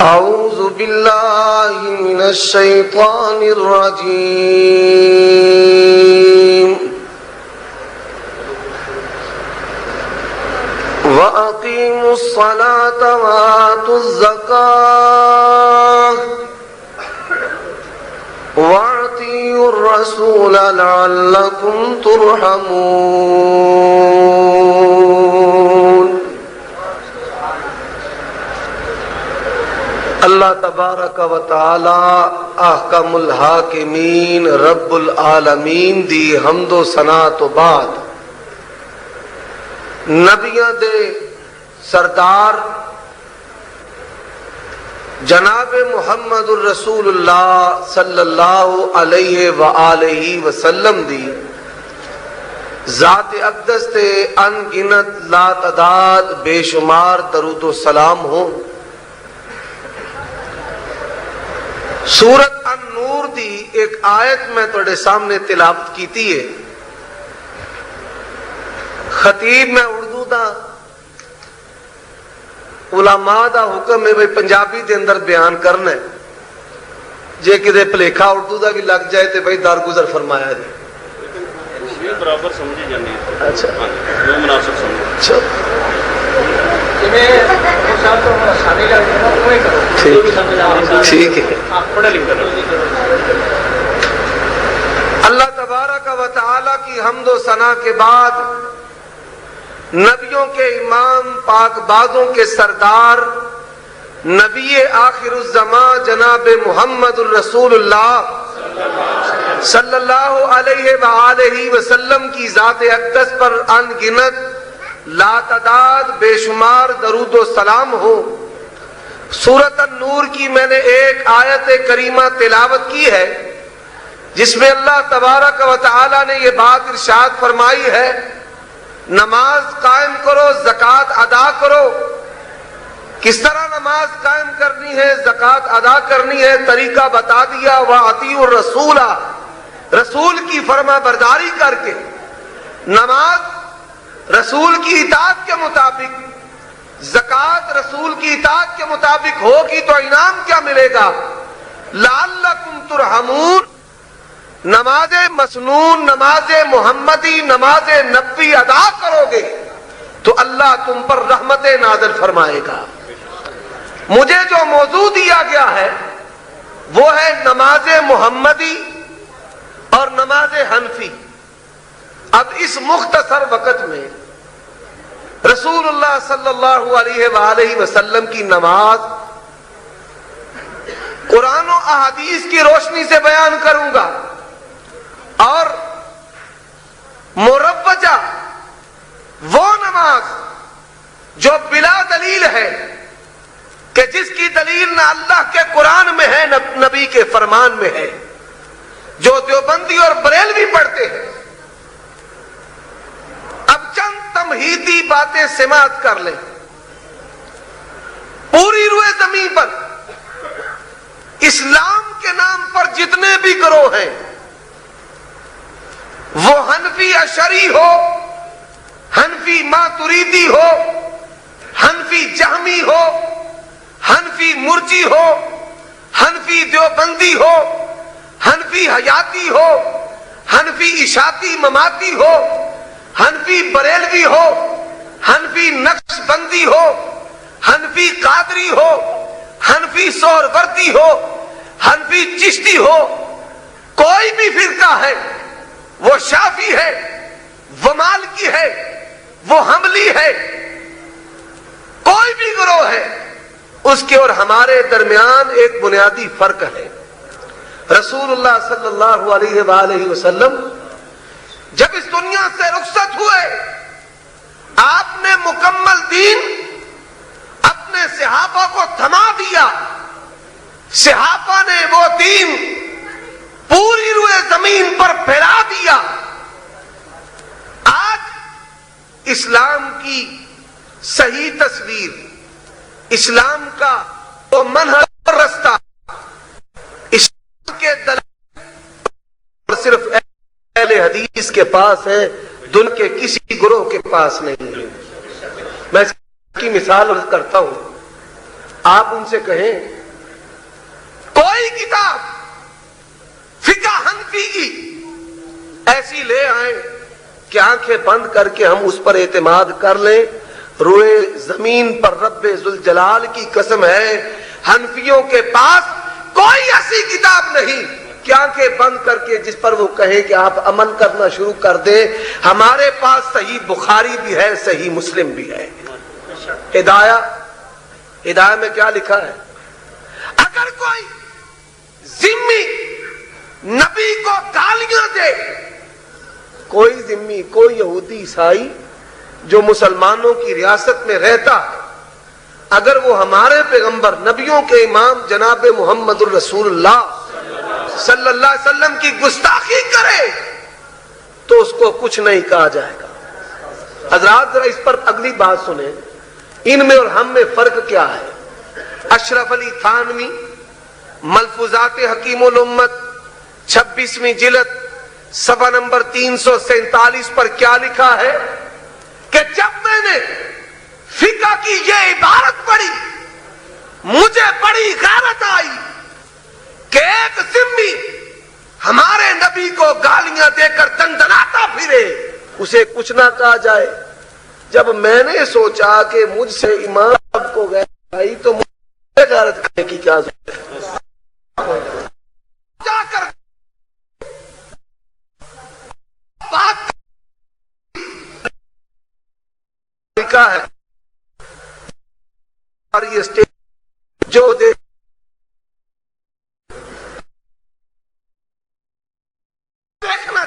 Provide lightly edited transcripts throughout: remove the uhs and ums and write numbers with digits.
أعوذ بالله من الشيطان الرجيم وأقيموا الصلاة وآتوا الزكاة وأطيعوا الرسول لعلكم ترحمون۔ اللہ تبارک و تعالی احکم الحاکمین رب العالمین دی حمد و ثنا تو بعد نبیاں دے سردار جناب محمد الرسول اللہ صلی اللہ علیہ وآلہ وسلم دی ذات اقدس تے ان گنت لا تعداد بے شمار درود و سلام ہوں۔ سورت النور دی ایک آیت میں تھوڑے سامنے تلاوت کیتی ہے۔ خطیب میں اردو دا، علماء دا حکم ہے بھئی پنجابی دے اندر بیان کرنا ہے، جے کدے پلیکھا اردو دا بھی لگ جائے تے بھئی درگزر فرمایا جائے۔ برابر سمجھی جانی ہے۔ اچھا جو مناسب سمجھو۔ اچھا ٹھیک ہے۔ اللہ تبارک و تعالی کی حمد و ثنا کے بعد نبیوں کے امام، پاک بازوں کے سردار، نبی آخر الزمان جناب محمد الرسول اللہ صلی اللہ علیہ وآلہ وسلم کی ذات اقدس پر ان گنت لا تعداد بے شمار درود و سلام ہو۔ سورۃ النور کی میں نے ایک آیت کریمہ تلاوت کی ہے جس میں اللہ تبارک و تعالی نے یہ بات ارشاد فرمائی ہے، نماز قائم کرو، زکوٰۃ ادا کرو۔ کس طرح نماز قائم کرنی ہے، زکوٰۃ ادا کرنی ہے، طریقہ بتا دیا۔ وَأَطِیعُوا الرَّسُولَ، رسول کی فرما برداری کر کے نماز رسول کی اطاعت کے مطابق، زکوٰۃ رسول کی اطاعت کے مطابق ہوگی تو انعام کیا ملے گا؟ لعلکم ترحمون۔ نماز مسنون، نماز محمدی، نماز نبوی ادا کرو گے تو اللہ تم پر رحمت نازل فرمائے گا۔ مجھے جو موضوع دیا گیا ہے وہ ہے نماز محمدی اور نماز حنفی۔ اب اس مختصر وقت میں رسول اللہ صلی اللہ علیہ وآلہ وسلم کی نماز قرآن و احادیث کی روشنی سے بیان کروں گا، اور مروجہ وہ نماز جو بلا دلیل ہے کہ جس کی دلیل نہ اللہ کے قرآن میں ہے نہ نبی کے فرمان میں ہے، جو دیوبندی اور بریلوی پڑھتے ہیں۔ اب چند تمہیدی باتیں سماعت کر لیں۔ پوری روئے زمین پر اسلام کے نام پر جتنے بھی گروہ ہیں، وہ حنفی اشعری ہو، حنفی ماتریدی ہو، حنفی جہمی ہو، حنفی مرجی ہو، حنفی دیوبندی ہو، حنفی حیاتی ہو، حنفی اشاعتی مماتی ہو، حنفی بریلوی ہو، حنفی نقش بندی ہو، حنفی قادری ہو، حنفی سہروردی ہو، حنفی چشتی ہو، کوئی بھی فرقہ ہے، وہ شافعی ہے، وہ مالکی ہے، وہ حنبلی ہے، کوئی بھی گروہ ہے، اس کے اور ہمارے درمیان ایک بنیادی فرق ہے۔ رسول اللہ صلی اللہ علیہ وآلہ وسلم جب اس دنیا سے رخصت ہوئے، آپ نے مکمل دین اپنے صحابہ کو تھما دیا۔ صحابہ نے وہ دین پوری روئے زمین پر پھیلا دیا۔ آج اسلام کی صحیح تصویر، اسلام کا وہ منہج اور رستہ، اسلام کے دلائل صرف اہل حدیث کے پاس ہے، دنیا کے کسی گروہ کے پاس نہیں ہے۔ میں اس کی مثال کرتا ہوں۔ آپ ان سے کہیں کوئی کتاب فقہ حنفی کی ایسی لے آئیں کہ آنکھیں بند کر کے ہم اس پر اعتماد کر لیں. روئے زمین پر رب ذوالجلال کی قسم ہے, حنفیوں کے پاس کوئی ایسی کتاب نہیں کہ آنکھیں بند کر کے جس پر وہ کہے کہ آپ عمل کرنا شروع کر دیں. ہمارے پاس صحیح بخاری بھی ہے, صحیح مسلم بھی ہے. ہدایہ میں کیا لکھا ہے؟ اگر کوئی ذمی نبی کو گالیاں دے, کوئی ذمی, کوئی یہودی عیسائی جو مسلمانوں کی ریاست میں رہتا, اگر وہ ہمارے پیغمبر نبیوں کے امام جناب محمد الرسول اللہ صلی اللہ علیہ وسلم کی گستاخی کرے تو اس کو کچھ نہیں کہا جائے گا. حضرات ذرا اس پر اگلی بات سنیں, ان میں اور ہم میں فرق کیا ہے؟ اشرف علی تھانوی ملفوظات حکیم الامت 26ویں جلد صفحہ نمبر 347 پر کیا لکھا ہے کہ جب میں نے فقہ کی یہ عبارت پڑھی مجھے بڑی غیرت آئی کہ ایک ذمی ہمارے نبی کو گالیاں دے کر دندناتا پھرے, اسے کچھ نہ کہا جائے. جب میں نے سوچا کہ مجھ سے امام کو غیرت آئی تو مجھے غیرت کرنے کی کیا ضرورت ہے؟ جا کر بات لکھا ہے اور یہ اسٹیج جو دے دیکھنا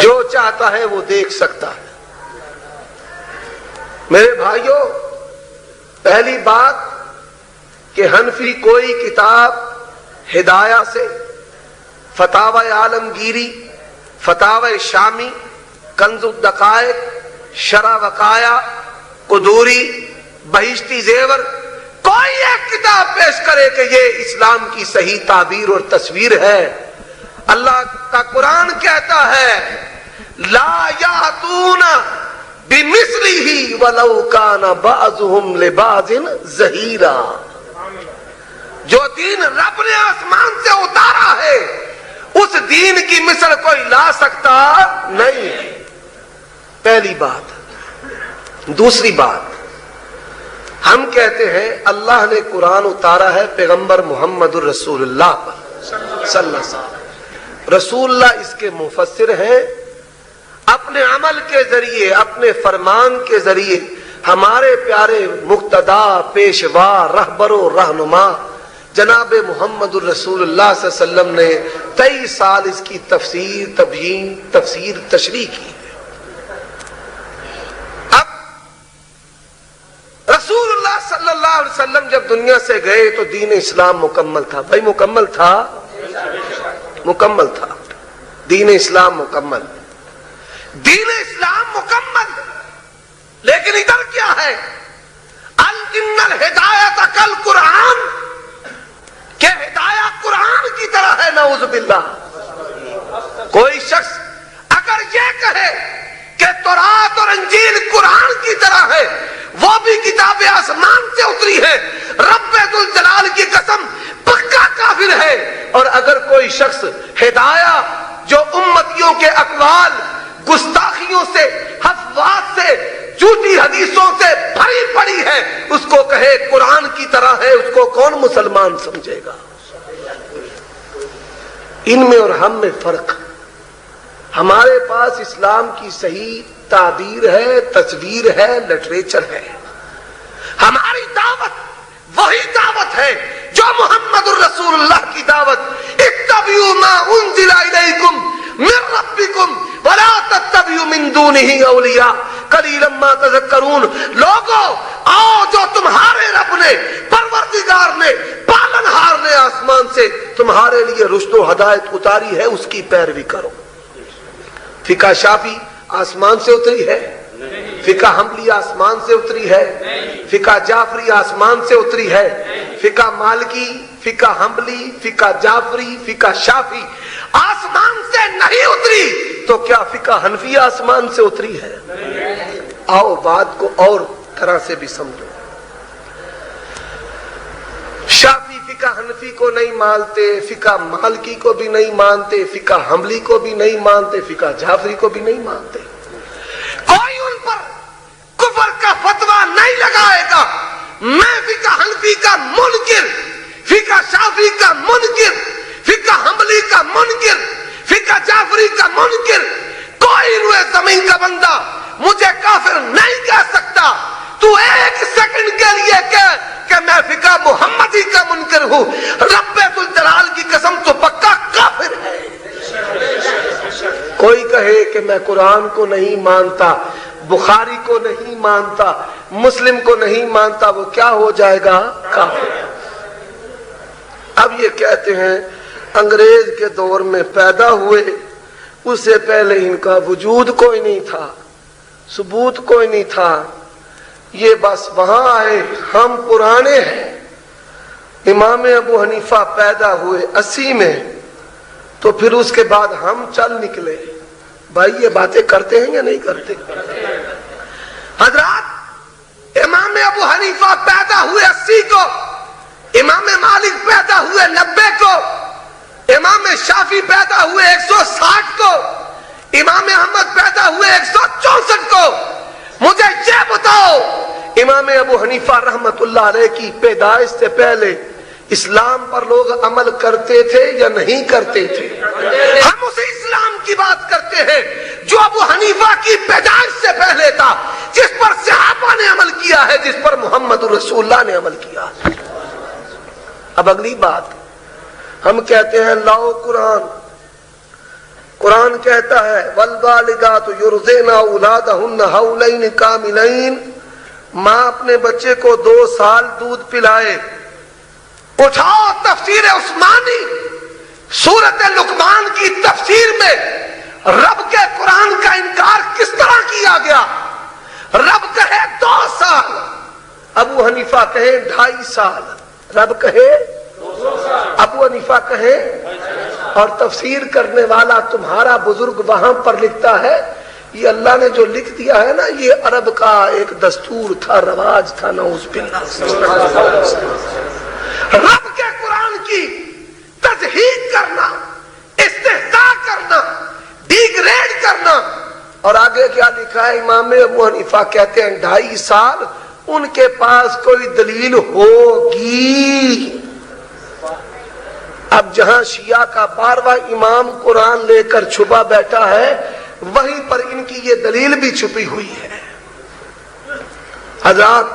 جو چاہتا ہے وہ دیکھ سکتا ہے. میرے بھائیوں, پہلی بات کہ حنفی کوئی کتاب ہدایہ سے, فتاوی عالمگیری, فتاوی شامی, کنز الدقائق, شرح وقایا, قدوری, بہشتی زیور, کوئی ایک کتاب پیش کرے کہ یہ اسلام کی صحیح تعبیر اور تصویر ہے. اللہ کا قرآن کہتا ہے لا یاتون بمثلہ ولو کان بعضهم لبعض ظہیرا. جو دین رب نے آسمان سے اتارا ہے اس دین کی مثل کوئی لا سکتا نہیں. پہلی بات. دوسری بات, ہم کہتے ہیں اللہ نے قرآن اتارا ہے پیغمبر محمد الرسول اللہ پر صلی اللہ علیہ وسلم. رسول اللہ اس کے مفسر ہیں. اپنے عمل کے ذریعے, اپنے فرمان کے ذریعے ہمارے پیارے مقتدا, پیشوا, رہبر و رہنما جناب محمد الرسول اللہ صلی اللہ علیہ وسلم نے 23 سال اس کی تفسیر, تبیین, تفسیر, تشریح کی. اب رسول اللہ صلی اللہ علیہ وسلم جب دنیا سے گئے تو دین اسلام مکمل تھا. بھائی مکمل تھا, مکمل تھا. دین اسلام مکمل, دین اسلام مکمل. لیکن ادھر کیا ہے؟ ان الہدایت کل قرآن, کہ ہدایت قرآن کی طرح ہے. نعوذ باللہ. کوئی شخص اگر یہ کہے کہ تورات اور انجیل قرآن کی طرح ہے, وہ بھی کتاب آسمان سے اتری ہے, رب ذوالجلال کی قسم پکا کافر ہے. اور اگر کوئی شخص ہدایہ جو امتیوں کے اقوال, گستاخیوں سے, حفوات سے, جھوٹی حدیثوں سے بھری پڑی ہے, اس کو کہے قرآن کی طرح ہے, اس کو کون مسلمان سمجھے گا؟ ان میں اور ہم میں فرق. ہمارے پاس اسلام کی صحیح تعبیر ہے, تصویر ہے, لٹریچر ہے. ہماری دعوت وہی دعوت ہے جو محمد الرسول اللہ کی دعوت. اتبعوا ما انزل الیکم من ربکم ولا تتبعوا من دونہ اولیاء قلیلا ما تذکرون. لوگو آؤ, جو تمہارے رب نے, پروردگار نے, پالنہار نے آسمان سے تمہارے لیے رشد و ہدایت اتاری ہے, اس کی پیروی کرو. فقہ شافی آسمان سے اتری ہے, فقہ حنبلی آسمان سے اتری ہے, فقہ جعفری آسمان سے اتری ہے, فقہ مالکی, فقہ حنبلی، فقہ جعفری، فقہ شافی آسمان سے نہیں اتری تو کیا فقہ حنفی آسمان سے اتری ہے؟ آؤ بات کو اور طرح سے بھی سمجھو. شافی فقہ حنفی کو نہیں مانتے، فقہ مالکی کو بھی نہیں مانتے، فقہ حنبلی کو بھی نہیں مانتے، فقہ جعفری کو بھی نہیں مانتے. کوئی ان پر کفر کا فتویٰ نہیں لگائے گا. میں فقہ حنفی کا منکر، فقہ شافی کا منکر، فقہ حنبلی کا منکر، فقہ جعفری کا منکر. کوئی روئے زمین کا بندہ مجھے کافر نہیں کہہ سکتا. تو ایک سیکنڈ کے لیے کہہ کہ میں فقہ محمدی کا منکر ہوں، رب ذوالجلال کی قسم تو پکا کافر ہے. کوئی کہے کہ میں قرآن کو نہیں مانتا، بخاری کو نہیں مانتا، مسلم کو نہیں مانتا، وہ کیا ہو جائے گا؟ کافر. اب یہ کہتے ہیں انگریز کے دور میں پیدا ہوئے، اس سے پہلے ان کا وجود کوئی نہیں تھا، ثبوت کوئی نہیں تھا، یہ بس وہاں آئے، ہم پرانے ہیں. امام ابو حنیفہ پیدا ہوئے 80 میں، تو پھر اس کے بعد ہم چل نکلے. بھائی یہ باتیں کرتے ہیں یا نہیں کرتے؟ حضرات امام ابو حنیفہ پیدا ہوئے 80 کو، امام مالک پیدا ہوئے 90 کو، امام شافی پیدا ہوئے 160 کو، امام احمد پیدا ہوئے 164 کو. مجھے یہ بتاؤ امام ابو حنیفہ رحمت اللہ علیہ کی پیدائش سے پہلے اسلام پر لوگ عمل کرتے تھے یا نہیں کرتے تھے؟ ہم اسی اسلام کی بات کرتے ہیں جو ابو حنیفہ کی پیدائش سے پہلے تھا، جس پر صحابہ نے عمل کیا ہے، جس پر محمد رسول اللہ نے عمل کیا. اب اگلی بات، ہم کہتے ہیں لاؤ قرآن. قرآن کہتا ہے والوالدات یرضعن اولادہن حولین کاملین، ماں اپنے بچے کو 2 سال دودھ پلائے. اٹھاؤ تفسیر عثمانی، سورۃ لقمان کی تفسیر میں رب کے قرآن کا انکار کس طرح کیا گیا. رب کہے 2 سال، ابو حنیفہ کہے 2.5 سال. رب کہے ابو حنیفہ کہے، اور تفسیر کرنے والا تمہارا بزرگ وہاں پر لکھتا ہے یہ اللہ نے جو لکھ دیا ہے نا، یہ عرب کا ایک دستور تھا، رواج تھا. نعوذ باللہ. رب کے قرآن کی تضحیق کرنا، استہزاء کرنا، ڈیگریڈ کرنا. اور آگے کیا لکھا ہے؟ امام ابو حنیفہ کہتے ہیں 2.5 سال. ان کے پاس کوئی دلیل ہوگی؟ اب جہاں شیعہ کا 12واں امام قرآن لے کر چھپا بیٹھا ہے، وہیں پر ان کی یہ دلیل بھی چھپی ہوئی ہے. حضرات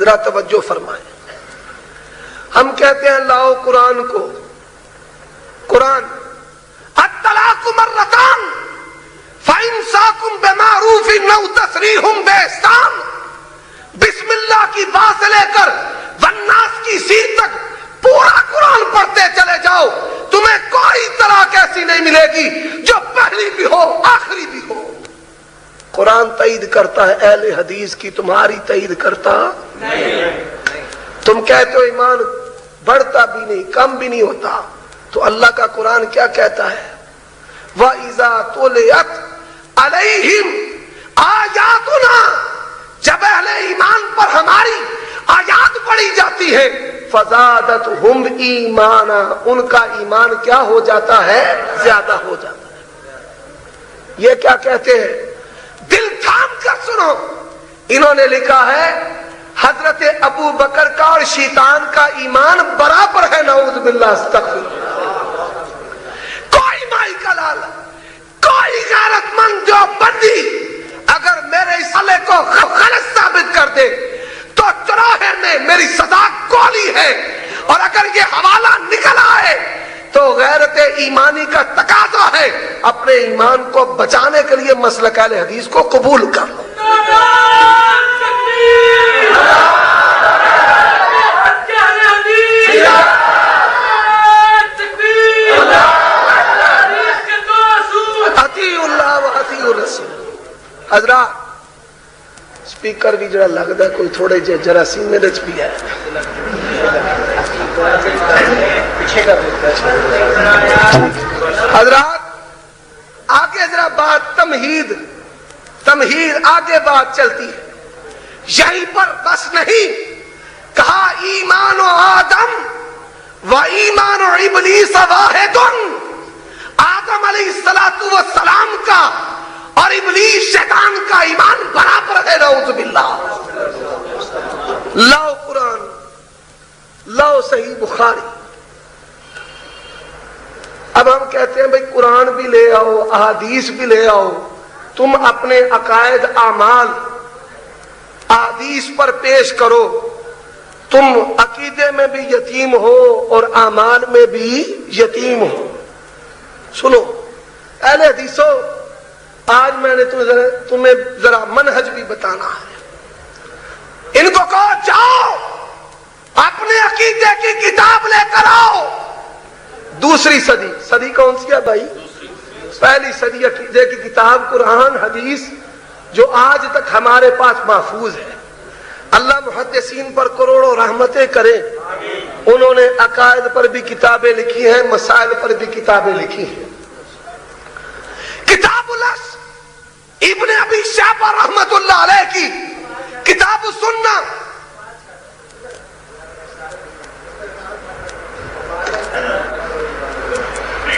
ذرا توجہ فرمائیں. ہم کہتے ہیں لاؤ قرآن کو. قرآن الطلاق مرتان فإمساک بمعروف أو تسریح بإحسان، بسم اللہ کی بات سے لے کر والناس کی سیر تک پورا قرآن پڑھتے چلے جاؤ، تمہیں کوئی طلاق ایسی نہیں ملے گی جو پہلی بھی ہو آخری بھی ہو. قرآن تائید کرتا ہے اہل حدیث کی، تمہاری تائید کرتا نہیں. تم کہتے ہو ایمان بڑھتا بھی نہیں کم بھی نہیں ہوتا، تو اللہ کا قرآن کیا کہتا ہے؟ وَإِذَا تُلِيَتْ عَلَيْهِمْ آیاتنا، جب اہل ایمان پر ہماری آیات پڑھی جاتی ہے، فزادتہم ایمانا، ان کا ایمان کیا ہو جاتا ہے؟ زیادہ ہو جاتا ہے. یہ کیا کہتے ہیں؟ دل تھام کر سنو. انہوں نے لکھا ہے حضرت ابو بکر کا اور شیطان کا ایمان برابر ہے. نعوذ باللہ، استغفر. کوئی مائی کا لالا، کوئی غیرت مند جو بندی اگر میرے رسالے کو غلط ثابت کر دے تو چوراہے میں میری سزا گولی ہے. اور اگر یہ حوالہ نکل آئے تو غیرت ایمانی کا تقاضا ہے اپنے ایمان کو بچانے کے لیے مسلک اہل حدیث کو قبول کر لو. اطیعوا اللہ و اطیعوا الرسول. حضرات سپیکر بھی جڑا لگتا ہے کوئی تھوڑے جے جراثیم میرے چ بھی ہے. حضرات آگے ذرا بات تمہید آگے بات چلتی ہے. یہیں پر بس نہیں کہا ایمان و آدم و ایمان و ابلیس واحد. آدم علیہ السلام کا اور ابلیس شیطان کا ایمان برابر ہے. نعوذ باللہ. لاؤ قرآن، لاؤ صحیح بخاری. اب ہم کہتے ہیں بھئی قرآن بھی لے آؤ، احادیث بھی لے آؤ. تم اپنے عقائد اعمال احادیث پر پیش کرو. تم عقیدے میں بھی یتیم ہو اور اعمال میں بھی یتیم ہو. سنو اہل حدیثو، آج میں نے تمہیں ذرا منہج بھی بتانا ہے. ان کو کہو جاؤ اپنے عقیدے کی کتاب لے کر آؤ. دوسری صدی کون سی ہے بھائی؟ پہلی صدی عقیدے کی کتاب قرآن حدیث جو آج تک ہمارے پاس محفوظ ہے. اللہ محدثین پر کروڑوں رحمتیں کرے. انہوں نے عقائد پر بھی کتابیں لکھی ہیں، مسائل پر بھی کتابیں لکھی ہیں. کتاب الاصل ابن ابی شیبہ رحمت اللہ علیہ کی، کتاب السنہ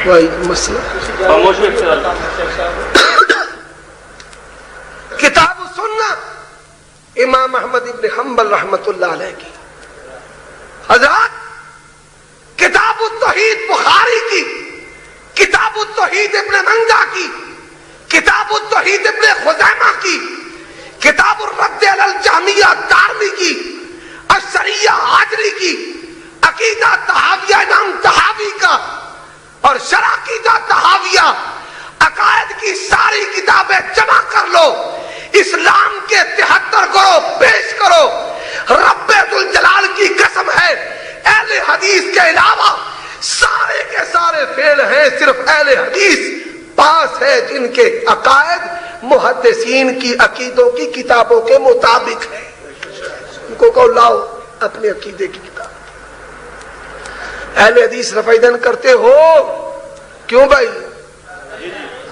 وہی مسئلہ کتاب السنہ امام احمد ابن حنبل رحمت اللہ علیہ کی. حضرات کتاب التوحید بخاری کی، کتاب التوحید ابن مندہ کی، کتاب التوحید ابن خزیمہ کی، کتاب الرد علی الجہمیہ دارمی کی، الشریعہ حاجری کی، عقیدہ طحاویہ امام طحاوی کا اور شرح عقیدہ طحاویہ، عقائد کی ساری کتابیں جمع کر لو. اسلام کے 73 گروہ پیش کرو. رب ذوالجلال کی قسم ہے اہل حدیث کے علاوہ سارے کے سارے فیل ہیں. صرف اہل حدیث پاس ہے جن کے عقائد محدثین کی عقیدوں کی کتابوں کے مطابق ہے. ان کو کہو لاؤ اپنے عقیدے کی کتاب. اہل حدیث رفع دین کرتے ہو کیوں بھائی؟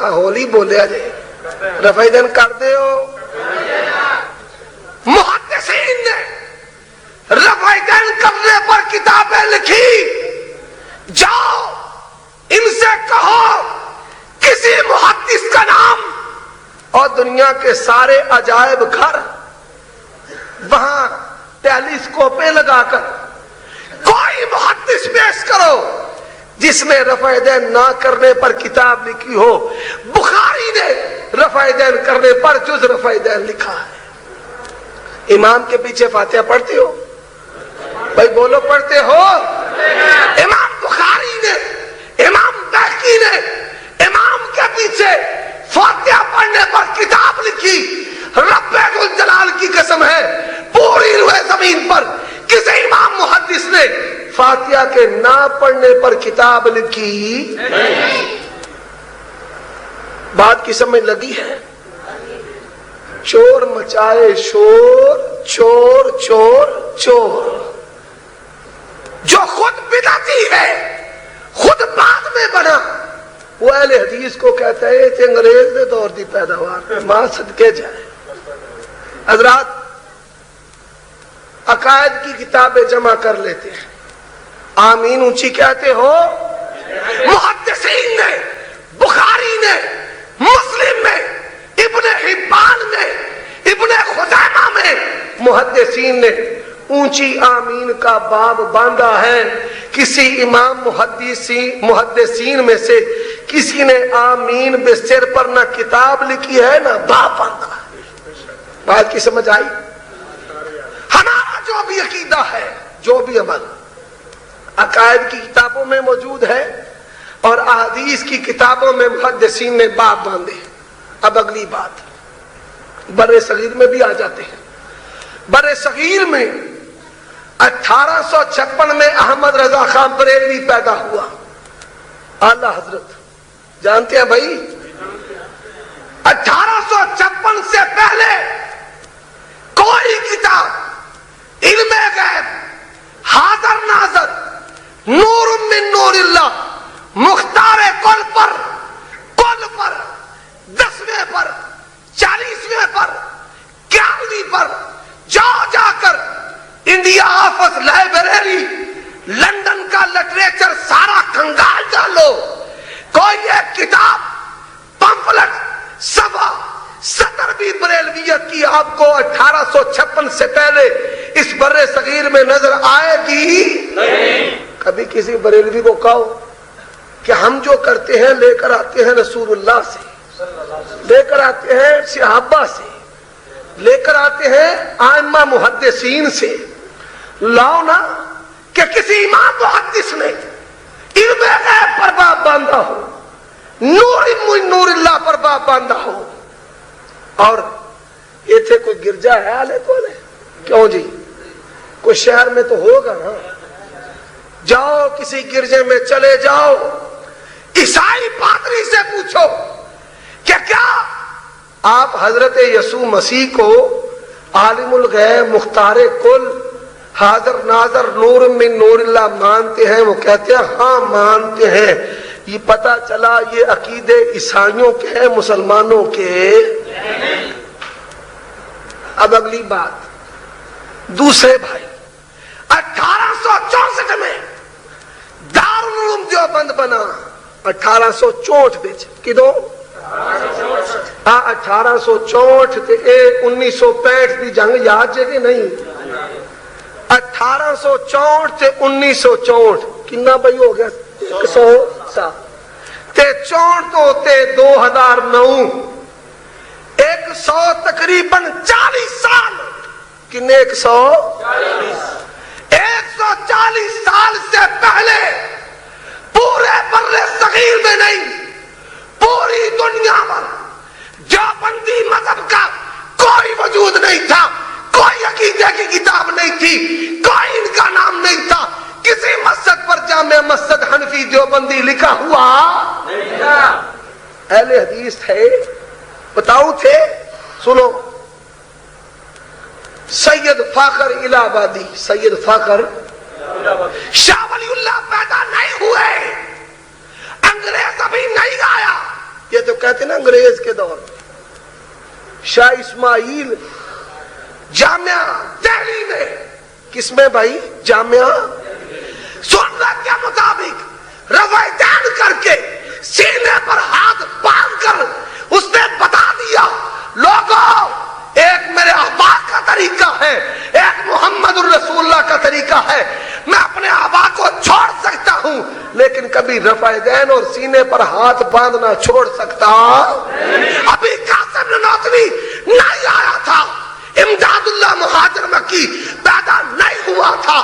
ہولی بولے آجے رفع دین کرتے ہو. محدثین نے رفع دین کرنے پر کتابیں لکھی. جاؤ ان سے کہو کسی محدث کا نام اور دنیا کے سارے عجائب گھر وہاں ٹیلیسکوپیں لگا کر کوئی محدث پیش کرو جس نے رفع دین نہ کرنے پر کتاب لکھی ہو. بخاری نے رفع دین کرنے پر جز رفع دین لکھا ہے. امام کے پیچھے فاتحہ پڑھتے ہو بھائی؟ بولو پڑھتے ہو؟ امام بخاری نے، امام بیہقی نے امام کے پیچھے فاتحہ پڑھنے پر کتاب لکھی. رب ذوالجلال کی قسم ہے پوری روئے زمین پر کسی امام محدث نے فاتحہ کے نہ پڑھنے پر کتاب لکھی نہیں. بات کی سمجھ لگی ہے؟ چور مچائے شور، چور چور چور. جو خود بدعتی ہے، خود بعد میں بنا، وہ اہل حدیث کو کہتا ہے یہ انگریز دے دور دی پیداوار ماں صدقے جائے. حضرات عقائد کی کتابیں جمع کر لیتے ہیں. آمین اونچی کہتے ہو؟ محدثین نے، بخاری نے، مسلم میں، ابن حبان میں، ابن خزیمہ میں محدثین نے اونچی آمین کا باب باندھا ہے. کسی امام محدثین میں سے کسی نے آمین بے سر پر نہ کتاب لکھی ہے نہ باب باندھا ہے. بات کی سمجھ آئی؟ ہمارا جو بھی عقیدہ ہے، جو بھی عمل عقائد کی کتابوں میں موجود ہے اور احادیث کی کتابوں میں محدثین نے باب باندھے. اب اگلی بات بر صغیر میں بھی آ جاتے ہیں. بر صغیر میں 1856 میں احمد رضا خان بریلوی پیدا ہوا. اعلی حضرت جانتے ہیں بھائی؟ 1856 سے پہلے کوئی کتاب علم غیب، حاضر ناظر، نور من نور اللہ مختار کل پر 10ویں پر 40ویں پر 11ویں پر جا کر انڈیا آفس لائبریری لندن کا لٹریچر سارا کنگال ڈالو، کوئی ایک کتاب پمفلٹ صفحہ سطر بھی بریلویت کی آپ کو 1856 سے پہلے اس بر صغیر میں نظر آئے گی نہیں۔ کبھی کسی بریلوی کو کہو کہ ہم جو کرتے ہیں لے کر آتے ہیں رسول اللہ سے، لے کر آتے ہیں صحابہ سے، لے کر آتے ہیں ائمہ محدثین سے، لاؤ نا کہ کسی امام محدث نے علم غیب پر باب باندھا ہو، نور اللہ پر باب باندھا ہو، اور یہ تھے کوئی گرجا ہے آلے کو لے کیوں جی، کوئی شہر میں تو ہوگا نا، جاؤ کسی گرجے میں چلے جاؤ، عیسائی پادری سے پوچھو کہ کیا آپ حضرت یسوع مسیح کو عالم الغیب مختار کل حاضر ناظر نور من نور اللہ مانتے ہیں؟ وہ کہتے ہیں ہاں مانتے ہیں۔ یہ پتا چلا یہ عقیدے عیسائیوں کے ہیں مسلمانوں کے۔ اب اگلی بات، دوسرے بھائی 1864 میں دارالعلوم دیوبند بنا، 1864 بچ کدو 1864 تے 1965 دی جنگ یاد جے کہ نہیں؟ 1864 تے 1964 کنا بھائی ہو گیا 100 سال تے 64 تو تے 2009 100 تقریباً 40 سال کنے 140 سال سے پہلے پورے بر صغیر میں نہیں پوری دنیا پر دیوبندی مذہب کا کوئی وجود نہیں تھا، کوئی عقیدے کی کتاب نہیں تھی، کوئی ان کا نام نہیں تھا، کسی مسجد پر جامع مسجد حنفی دیوبندی لکھا ہوا نہیں تھا۔ اہل حدیث تھے، بتاؤ تھے، سنو، سید فاخر الہ آبادی، سید فاخر شاہ ولی اللہ پیدا نہیں ہوئے، انگریز ابھی نہیں آیا، یہ تو کہتے نا انگریز کے دور میں۔ شاہ اسماعیل جامعہ دہلی میں، کس میں بھائی؟ جامعہ سنت کے مطابق رفع دین کر کے سینے پر ہاتھ باندھ کر اس نے بتا دیا لوگوں ایک میرے آبا کا طریقہ ہے، ایک محمد الرسول اللہ کا طریقہ ہے، میں اپنے آبا کو چھوڑ سکتا ہوں لیکن کبھی رفع دین اور سینے پر ہاتھ باندھنا چھوڑ سکتا ابھی قاسم نانوتوی نہیں آیا تھا، امداد اللہ مہاجر مکی پیدا نہیں ہوا تھا،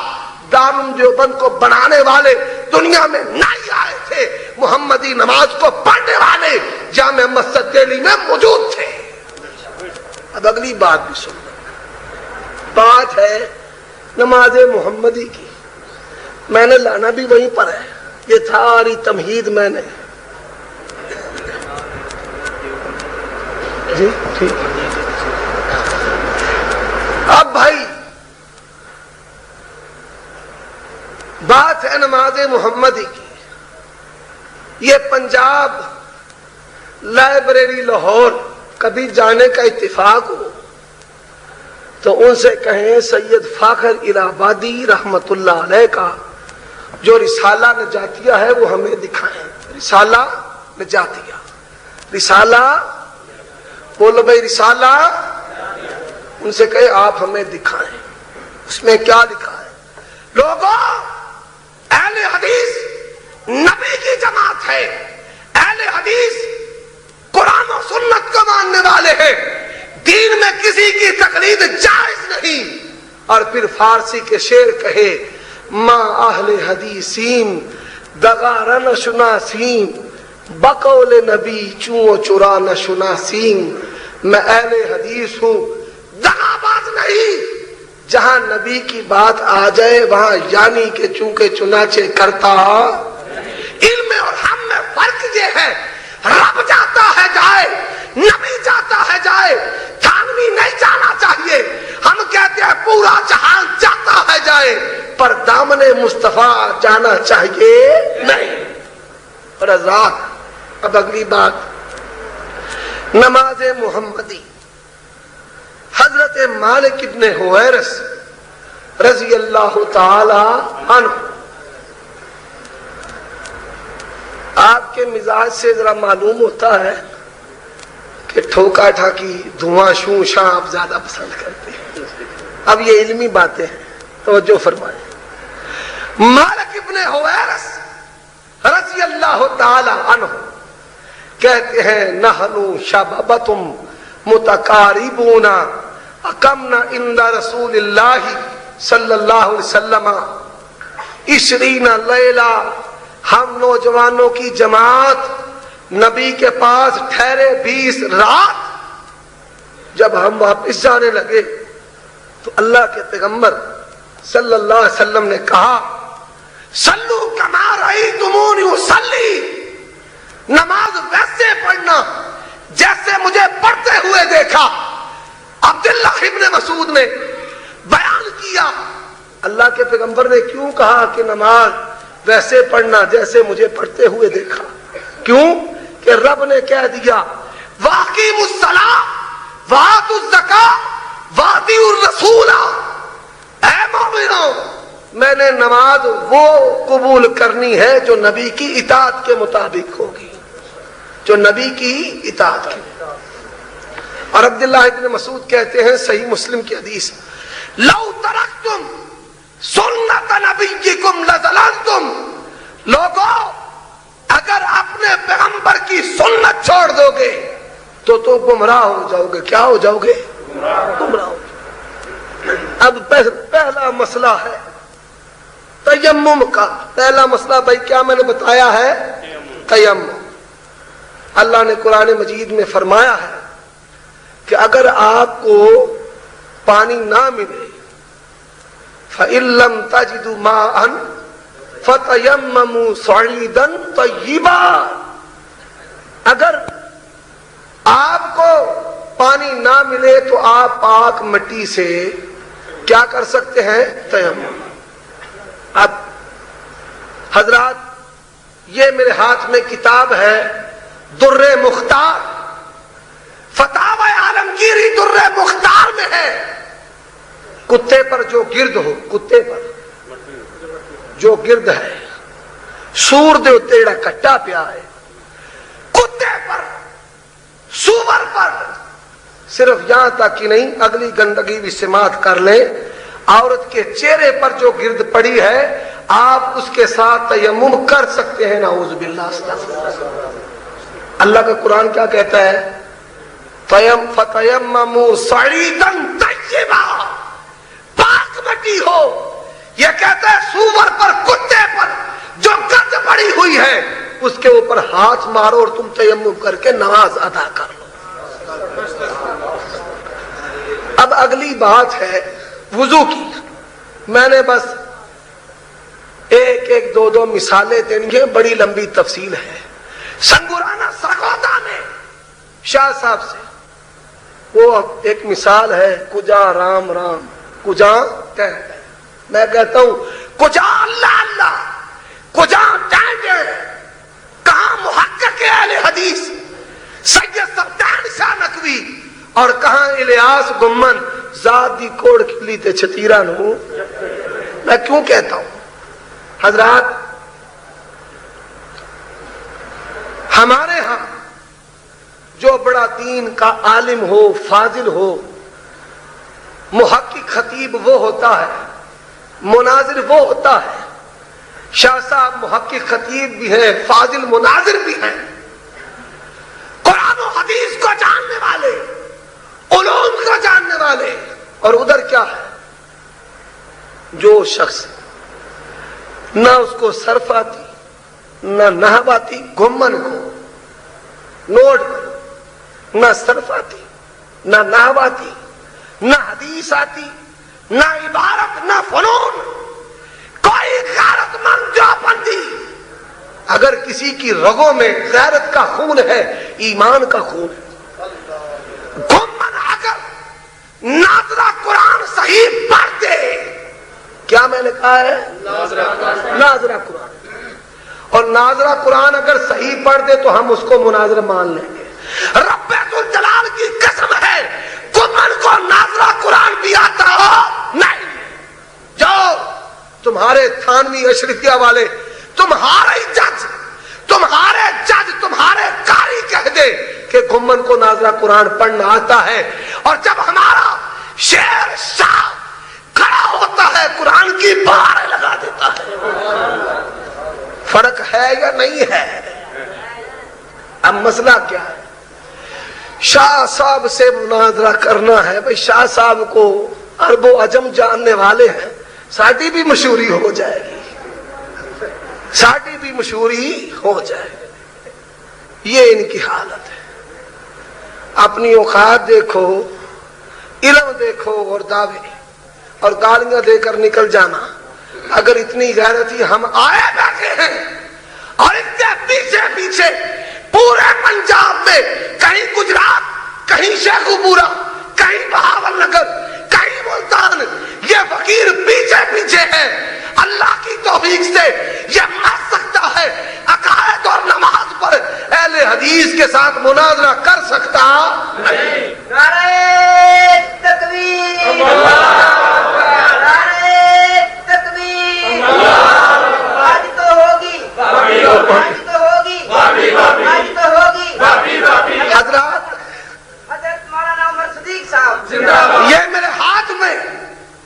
دارالعلوم دیوبند کو بنانے والے دنیا میں نہیں آئے تھے، محمدی نماز کو پڑھنے والے جامع مسجد دہلی میں موجود تھے۔ اب اگلی بات بھی سننا، بات ہے نماز محمدی کی، میں نے لانا بھی وہیں پر ہے، یہ ساری تمہید میں نے جی ٹھیک۔ اب بھائی بات ہے نماز محمدی کی، یہ پنجاب لائبریری لاہور کبھی جانے کا اتفاق ہو تو ان سے کہیں سید فاخر الہ آبادی رحمت اللہ علیہ کا جو رسالہ نجاتیہ ہے وہ ہمیں دکھائیں، رسالہ نجاتیہ، رسالہ بولو بھائی، رسالہ، ان سے کہے آپ ہمیں دکھائیں اس میں کیا لکھا ہے۔ لوگوں، اہل حدیث نبی کی جماعت ہے، اہل حدیث قرآن و سنت کو ماننے والے ہیں، دین میں کسی کی تقلید جائز نہیں۔ اور پھر فارسی کے شعر کہے ما اہل حدیثین دغارہ نہ شناسین بقول نبی چوں چرا نہ شناسین، میں اہل حدیث ہوں، دغاباز نہیں، جہاں نبی کی بات آ جائے وہاں یعنی کہ چونکہ چنانچہ کرتا۔ علم اور ہم میں فرق یہ ہے، رب جاتا ہے جائے، نبی جاتا ہے جائے، تھانوی نہیں جانا چاہیے، ہم کہتے ہیں پورا جہان جاتا ہے جائے۔ جائے پر دامن مصطفیٰ جانا چاہیے نہیں. اور حضرات اب اگلی بات نماز محمدی. حضرت مالک ابن حویرث رضی اللہ تعالی عنہ آپ کے مزاج سے ذرا معلوم ہوتا ہے کہ ٹھوکا ٹھاکی دھواں شوں شاں آپ زیادہ پسند کرتے ہیں. اب یہ علمی باتیں ہیں, توجہ فرمائیں. مالک ابن حویرث رضی اللہ تعالی عنہ کہتے ہیں نحنو شبابتم متقاربون اقمنا عند رسول اللہ صلی اللہ علیہ وسلم 20 لیلہ. ہم نوجوانوں کی جماعت نبی کے پاس ٹھہرے 20 رات. جب ہم واپس جانے لگے تو اللہ کے پیغمبر صلی اللہ علیہ وسلم نے کہا صلو کما رأیتمونی اصلی, نماز ویسے پڑھنا جیسے مجھے پڑھتے ہوئے دیکھا. عبداللہ ابن مسعود نے بیان کیا اللہ کے پیغمبر نے کیوں کہا کہ نماز ویسے پڑھنا جیسے مجھے پڑھتے ہوئے دیکھا. کیوں کہ رب نے کہہ دیا واقیموا الصلاۃ وآتوا الزکاۃ وأطیعوا الرسول. اے مومنوں, میں نے نماز وہ قبول کرنی ہے جو نبی کی اطاعت کے مطابق ہوگی, جو نبی کی اطاعت کی. اور عبداللہ ابن مسعود کہتے ہیں صحیح مسلم کی حدیث لو ترکتم سنت نبیکم لضللتم. لوگوں اگر اپنے پیغمبر کی سنت چھوڑ دو گے تو گمراہ ہو جاؤ گے. کیا ہو جاؤ گے؟ گمراہ ہو جاؤ. اب پہلا مسئلہ ہے تیمم کا. پہلا مسئلہ بھائی کیا میں نے بتایا ہے؟ تیمم. اللہ نے قرآن مجید میں فرمایا ہے کہ اگر آپ کو پانی نہ ملے فَإِن لَّمْ تَجِدُوا مَاءً فَتَيَمَّمُوا صَعِيدًا طَيِّبًا. اگر آپ کو پانی نہ ملے تو آپ پاک مٹی سے کیا کر سکتے ہیں؟ تیمم. اب حضرات یہ میرے ہاتھ میں کتاب ہے در مختار, فتاوی عالمگیری در مختار میں ہے. کتے پر جو گرد ہو, کتے پر جو گرد ہے, سور دے اتنے جڑا کٹا پیا ہے, کتے پر سور پر صرف یہاں تک ہی نہیں اگلی گندگی بھی سماعت کر لیں. عورت کے چہرے پر جو گرد پڑی ہے آپ اس کے ساتھ تیمم کر سکتے ہیں. نعوذ باللہ. اللہ کا قرآن کیا کہتا ہے؟ فَتَيَمَّمُوا صَعِيدًا طَيِّبًا. پاک مٹی ہو. یہ کہتا ہے سور پر, کتے پر جو گرد پڑی ہوئی ہے اس کے اوپر ہاتھ مارو اور تم تیمم کر کے نماز ادا کر لو. اب اگلی بات ہے وضو کی. میں نے بس ایک دو مثالیں دینی ہیں, بڑی لمبی تفصیل ہے. سنگورانا سرگودا میں شاہ صاحب سے وہ ایک مثال ہے کجا رام رام کجا کہتا ہے. میں کہتا ہوں کجا اللہ اللہ, کجا ٹینڈر, کہاں محقق اہل حدیث سید سبتان شاہ نقوی اور کہاں الیاس گمن ذات دی کوڑ کلی تے چھتیرا نو. میں کیوں کہتا ہوں حضرات, ہمارے ہاں جو بڑا دین کا عالم ہو, فاضل ہو, محقق خطیب وہ ہوتا ہے, مناظر وہ ہوتا ہے. شاہ صاحب محقق خطیب بھی ہیں, فاضل مناظر بھی ہیں, قرآن و حدیث کو جاننے والے, علوم کو جاننے والے. اور ادھر کیا ہے, جو شخص نہ اس کو صرف آتی نہ نحو آتی, گمن کو نوٹ کرو, نہ صرف آتی نہ نحو آتی نہ حدیث آتی نہ عبارت نہ فنون, کوئی غیرت مند جو بندی اگر کسی کی رگوں میں غیرت کا خون ہے, ایمان کا خون ہے, گمن اگر ناظرہ قرآن صحیح پڑھ دے کیا میں نے کہا ہے؟ ناظرہ قرآن. اور ناظرہ قرآن اگر صحیح پڑھ دے تو ہم اس کو مناظرہ مان لیں گے. رب الجلال کی قسم ہے گمن کو ناظرہ قرآن بھی آتا ہو نہیں. جاؤ تمہارے تھانوی اشرفیہ والے تمہارے جج تمہارے قاری کہہ دے کہ گمن کو ناظرہ قرآن پڑھنا آتا ہے، اور جب ہمارا شیر شاہ کھڑا ہوتا ہے قرآن کی بہاریں لگا دیتا ہے. فرق ہے یا نہیں ہے؟ اب مسئلہ کیا ہے؟ شاہ صاحب سے مناظرہ کرنا ہے. بھائی شاہ صاحب کو عرب و عجم جاننے والے ہیں، ساڈی بھی مشہوری ہو جائے گی، ساڈی بھی مشہوری ہو جائے گی. یہ ان کی حالت ہے. اپنی اوقات دیکھو، علم دیکھو اور دعوے اور گالیاں دے کر نکل جانا. اگر اتنی غیرت ہی ہم آئے بیٹھے ہیں اور اتنے پیچھے پورے پنجاب میں کہیں گجرات، کہیں شیخوپورہ، کہیں بہاول نگر، کہیں ملتان، یہ فقیر پیچھے ہے. اللہ کی توفیق سے یہ مر سکتا ہے، عقائد اور نماز پر اہل حدیث کے ساتھ مناظرہ کر سکتا نہیں. نعرہ تکبیر، نعرہ تکبیر. آج تو ہوگی، آج تو ہوگی، آج تو ہوگی. حضرات، حضرت مولانا عمر صدیق صاحب یہ میرے ہاتھ میں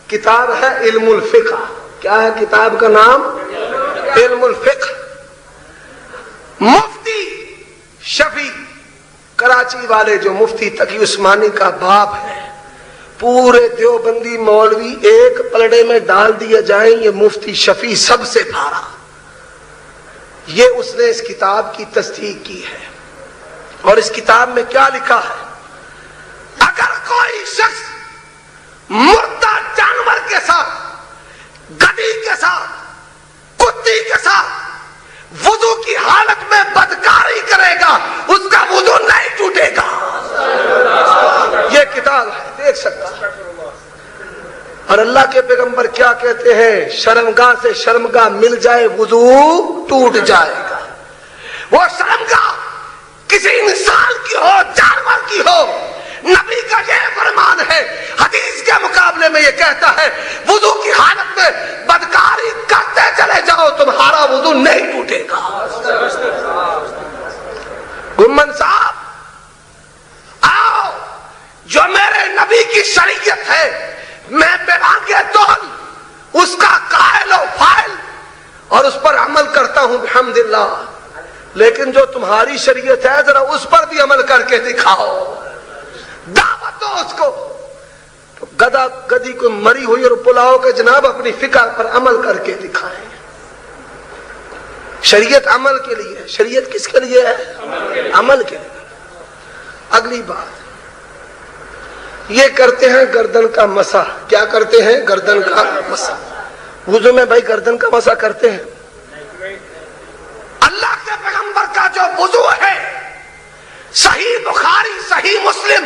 کتاب ہے علم الفقہ. کیا ہے کتاب کا نام؟ علم الفقہ. مفتی شفیع کراچی والے جو مفتی تقی عثمانی کا باپ ہے، پورے دیوبندی مولوی ایک پلڑے میں ڈال دیا جائیں، یہ مفتی شفیع سب سے بھارا. یہ اس نے اس کتاب کی تصدیق کی ہے. اور اس کتاب میں کیا لکھا ہے؟ اگر کوئی شخص مردہ جانور کے ساتھ، گدی کے ساتھ، کتی کے ساتھ وضو کی حالت میں بدکاری کرے گا، اس کا وضو نہیں ٹوٹے گا. یہ کتاب ہے، دیکھ سکتا. اور اللہ کے پیغمبر کیا کہتے ہیں؟ شرمگاہ سے شرمگاہ مل جائے وضو ٹوٹ جائے گا. وہ شرمگاہ کسی انسان کی ہو، جانور کی ہو، نبی کا یہ فرمان ہے. حدیث کے مقابلے میں یہ کہتا ہے وضو کی حالت میں بدکاری کرتے چلے جاؤ، تمہارا وضو نہیں ٹوٹے گا. گمن صاحب آؤ، جو میرے نبی کی شریعت ہے میں بغیر تول اس کا قائل و فاعل اور اس پر عمل کرتا ہوں الحمدللہ. لیکن جو تمہاری شریعت ہے ذرا اس پر بھی عمل کر کے دکھاؤ، دعوت دو اس کو. تو گدا گدی کو مری ہوئی اور پلاؤ کہ جناب اپنی فقہ پر عمل کر کے دکھائیں. شریعت عمل کے لیے ہے. شریعت کس کے لیے ہے؟ عمل کے لیے. اگلی بات یہ کرتے ہیں گردن کا مسح. کیا کرتے ہیں؟ گردن کا مسح. وضو میں بھائی گردن کا مسح کرتے ہیں. اللہ کے پیغمبر کا جو وضو ہے، صحیح بخاری، صحیح مسلم،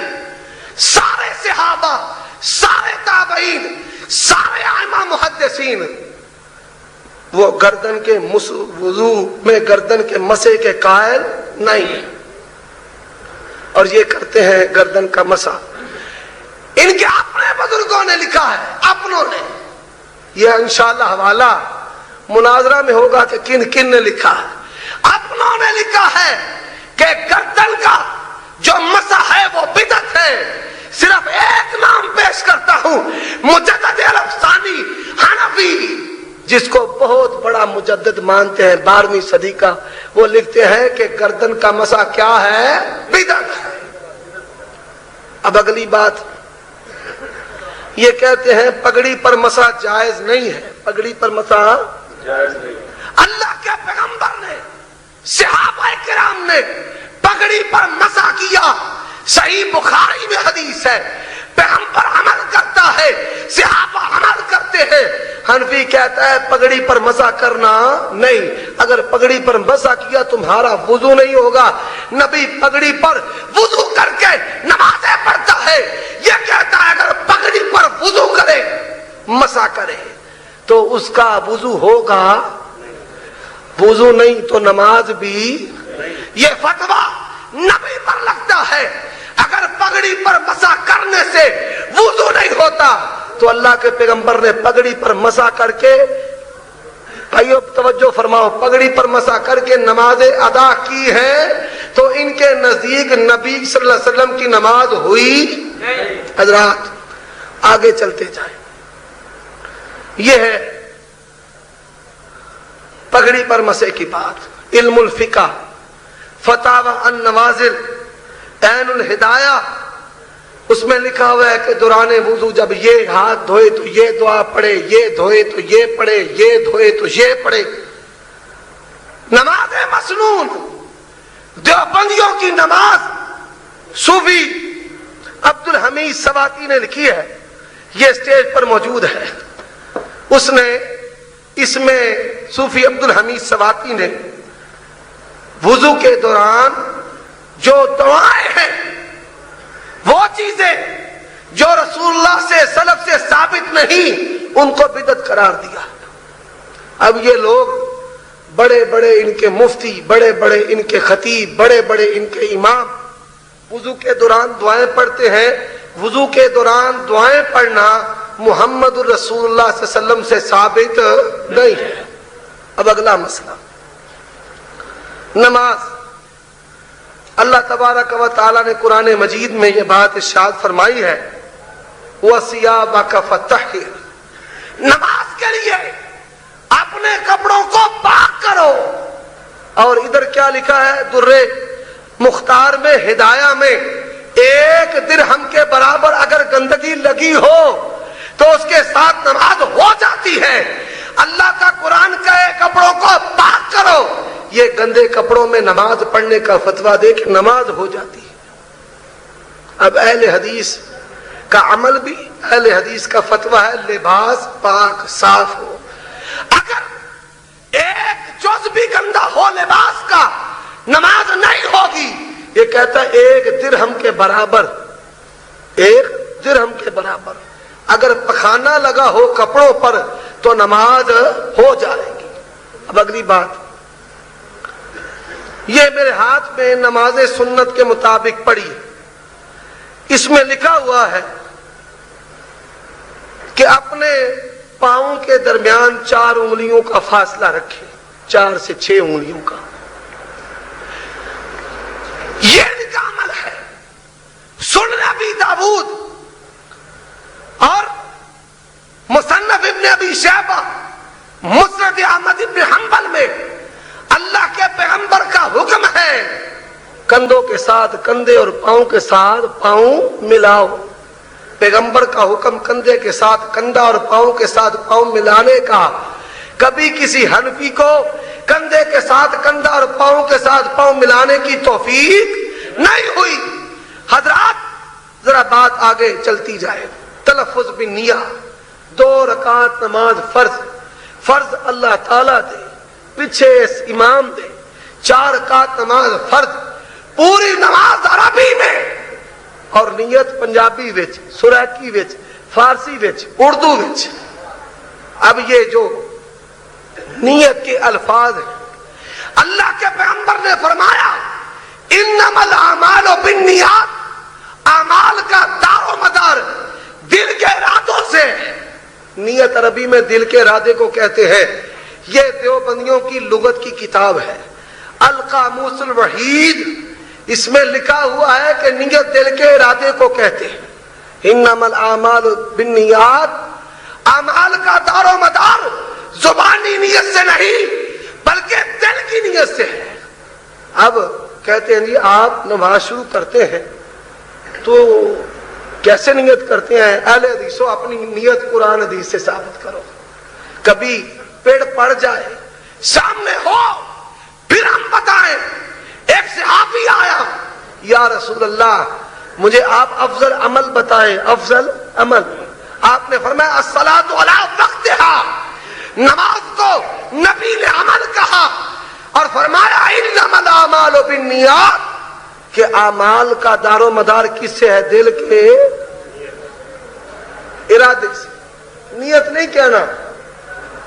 سارے صحابہ، سارے تابعین، سارے ائمہ محدثین، وہ گردن کے وضو میں گردن کے مسح کے قائل نہیں ہیں. اور یہ کرتے ہیں گردن کا مسح. ان کے اپنے بزرگوں نے لکھا ہے، اپنوں نے. یہ انشاءاللہ حوالہ مناظرہ میں ہوگا کہ کن کن نے لکھا ہے. اپنوں نے لکھا ہے کہ گردن کا جو مسح ہے وہ بدعت ہے. صرف ایک نام پیش کرتا ہوں، مجدد الافسانی حنفی، جس کو بہت بڑا مجدد مانتے ہیں 12ویں صدی کا. وہ لکھتے ہیں کہ گردن کا مسح کیا ہے؟ بدعت ہے. اب اگلی بات یہ کہتے ہیں پگڑی پر مسح جائز نہیں ہے. پگڑی پر مسح جائز نہیں. اللہ کے پیغمبر نے، صحابہ کرام نے پگڑی پر مسح کیا. صحیح بخاری میں حدیث ہے، پیغمبر عمل کرتا ہے، صحابہ عمل کرتے ہیں. حنفی کہتا ہے پگڑی پر مسح کرنا نہیں. اگر پگڑی پر مسح کیا تمہارا وضو نہیں ہوگا. نبی پگڑی پر وضو کر کے نمازیں پڑھتا ہے. یہ کہتا ہے اگر پگڑی پر وضو کرے، مسح کرے تو اس کا وضو ہوگا؟ وضو نہیں تو نماز بھی؟ یہ فتویٰ نبی پر لگتا ہے۔ اگر پگڑی پر مسح کرنے سے وضو نہیں ہوتا تو اللہ کے پیغمبر نے پگڑی پر مسح کر کے، بھائیو توجہ فرماؤ، پگڑی پر مسح کر کے نمازیں ادا کی ہیں، تو ان کے نزدیک نبی صلی اللہ علیہ وسلم کی نماز ہوئی؟ حضرات آگے چلتے جائیں۔ یہ ہے پگڑی پر مسح کی بات۔ علم الفقہ، فتاوی النوازل، عین الہدایہ، اس میں لکھا ہوا ہے کہ دوران وضو جب یہ ہاتھ دھوئے تو یہ دعا پڑھے، یہ دھوئے تو یہ پڑھے، یہ دھوئے تو یہ پڑھے۔ نماز مسنون، دیوبندیوں کی نماز صوفی عبدالحمید سواتی نے لکھی ہے، یہ اسٹیج پر موجود ہے۔ اس نے اس میں صوفی عبدالحمید سواتی نے وضو کے دوران جو دعائیں ہیں، وہ چیزیں جو رسول اللہ سے سلف سے ثابت نہیں، ان کو بدعت قرار دیا۔ اب یہ لوگ بڑے بڑے ان کے مفتی، بڑے بڑے ان کے خطیب، بڑے بڑے ان کے امام وضو کے دوران دعائیں پڑھتے ہیں۔ وضو کے دوران دعائیں پڑھنا محمد الرسول اللہ صلی اللہ علیہ وسلم سے ثابت نہیں ہے۔ اب اگلا مسئلہ نماز۔ اللہ تبارک و تعالیٰ نے قرآن مجید میں یہ بات ارشاد فرمائی ہے، وَثِيَابَكَ فَطَهِّرْ، نماز کے لیے اپنے کپڑوں کو پاک کرو۔ اور ادھر کیا لکھا ہے در مختار میں، ہدایہ میں، 1 درہم کے برابر اگر گندگی لگی ہو تو اس کے ساتھ نماز ہو جاتی ہے۔ اللہ کا قرآن کہے کپڑوں کو پاک کرو، یہ گندے کپڑوں میں نماز پڑھنے کا فتویٰ دے کہ نماز ہو جاتی ہے۔ اب اہل حدیث کا عمل بھی، اہل حدیث کا فتویٰ ہے لباس پاک صاف ہو۔ اگر ایک جز بھی گندا ہو لباس کا، نماز نہیں ہوگی۔ یہ کہتا ہے 1 درہم کے برابر، 1 درہم کے برابر اگر پخانہ لگا ہو کپڑوں پر تو نماز ہو جائے گی۔ اب اگلی بات، یہ میرے ہاتھ میں نماز سنت کے مطابق پڑھی، اس میں لکھا ہوا ہے کہ اپنے پاؤں کے درمیان 4 انگلیوں کا فاصلہ رکھے، 4 سے 6 انگلیوں کا۔ یہ ان کا عمل ہے۔ سنن ابی داؤد اور مصنف ابن ابی شیبہ، مسند احمد ابن حنبل میں اللہ کے پیغمبر کا حکم ہے کندھوں کے ساتھ کندھے اور پاؤں کے ساتھ پاؤں ملاؤ۔ پیغمبر کا حکم کندھے کے ساتھ کندھا اور پاؤں کے ساتھ پاؤں ملانے کا۔ کبھی کسی حنفی کو کندھے کے ساتھ کندھا اور پاؤں کے ساتھ پاؤں ملانے کی توفیق نہیں ہوئی۔ حضرات ذرا بات آگے چلتی جائے۔ تلفظ بالنیہ، 2 رکعت نماز فرض اللہ تعالیٰ دے، پیچھے امام دے، 4 رکعت نماز فرض، پوری نماز عربی میں، اور نیت پنجابی وچ، سرائکی وچ، فارسی وچ، اردو وچ۔ اب یہ جو نیت کے الفاظ ہیں، اللہ کے پیغمبر نے فرمایا انما الاعمال بالنیات، اعمال کا دار و مدار دل کے ارادوں سے۔ نیت عربی میں دل کے ارادے کو کہتے ہیں۔ یہ دیوبندیوں کی لغت کی کتاب ہے القاموس الوحید، اس میں لکھا ہوا ہے کہ نیت دل کے ارادے کو کہتے ہیں۔ انما الاعمال بالنیات، اعمال کا دار و مدار زبانی نیت سے نہیں بلکہ دل کی نیت سے ہے۔ اب کہتے ہیں جی آپ نماز شروع کرتے ہیں تو کیسے نیت کرتے ہیں؟ اہل حدیثوں اپنی نیت قرآن حدیث سے ثابت کرو۔ کبھی پیڑ پڑ جائے سامنے ہو پھر ہم بتائیں۔ ایک صحابی آیا، یا رسول اللہ مجھے آپ افضل عمل بتائیں، افضل عمل۔ آپ نے فرمایا الصلاۃ علی وقتہا، نماز کو نبی نے عمل کہا اور فرمایا انما الاعمال بالنیات، کہ اعمال کا دار و مدار کس سے ہے؟ دل کے ارادے سے۔ نیت نہیں کہنا،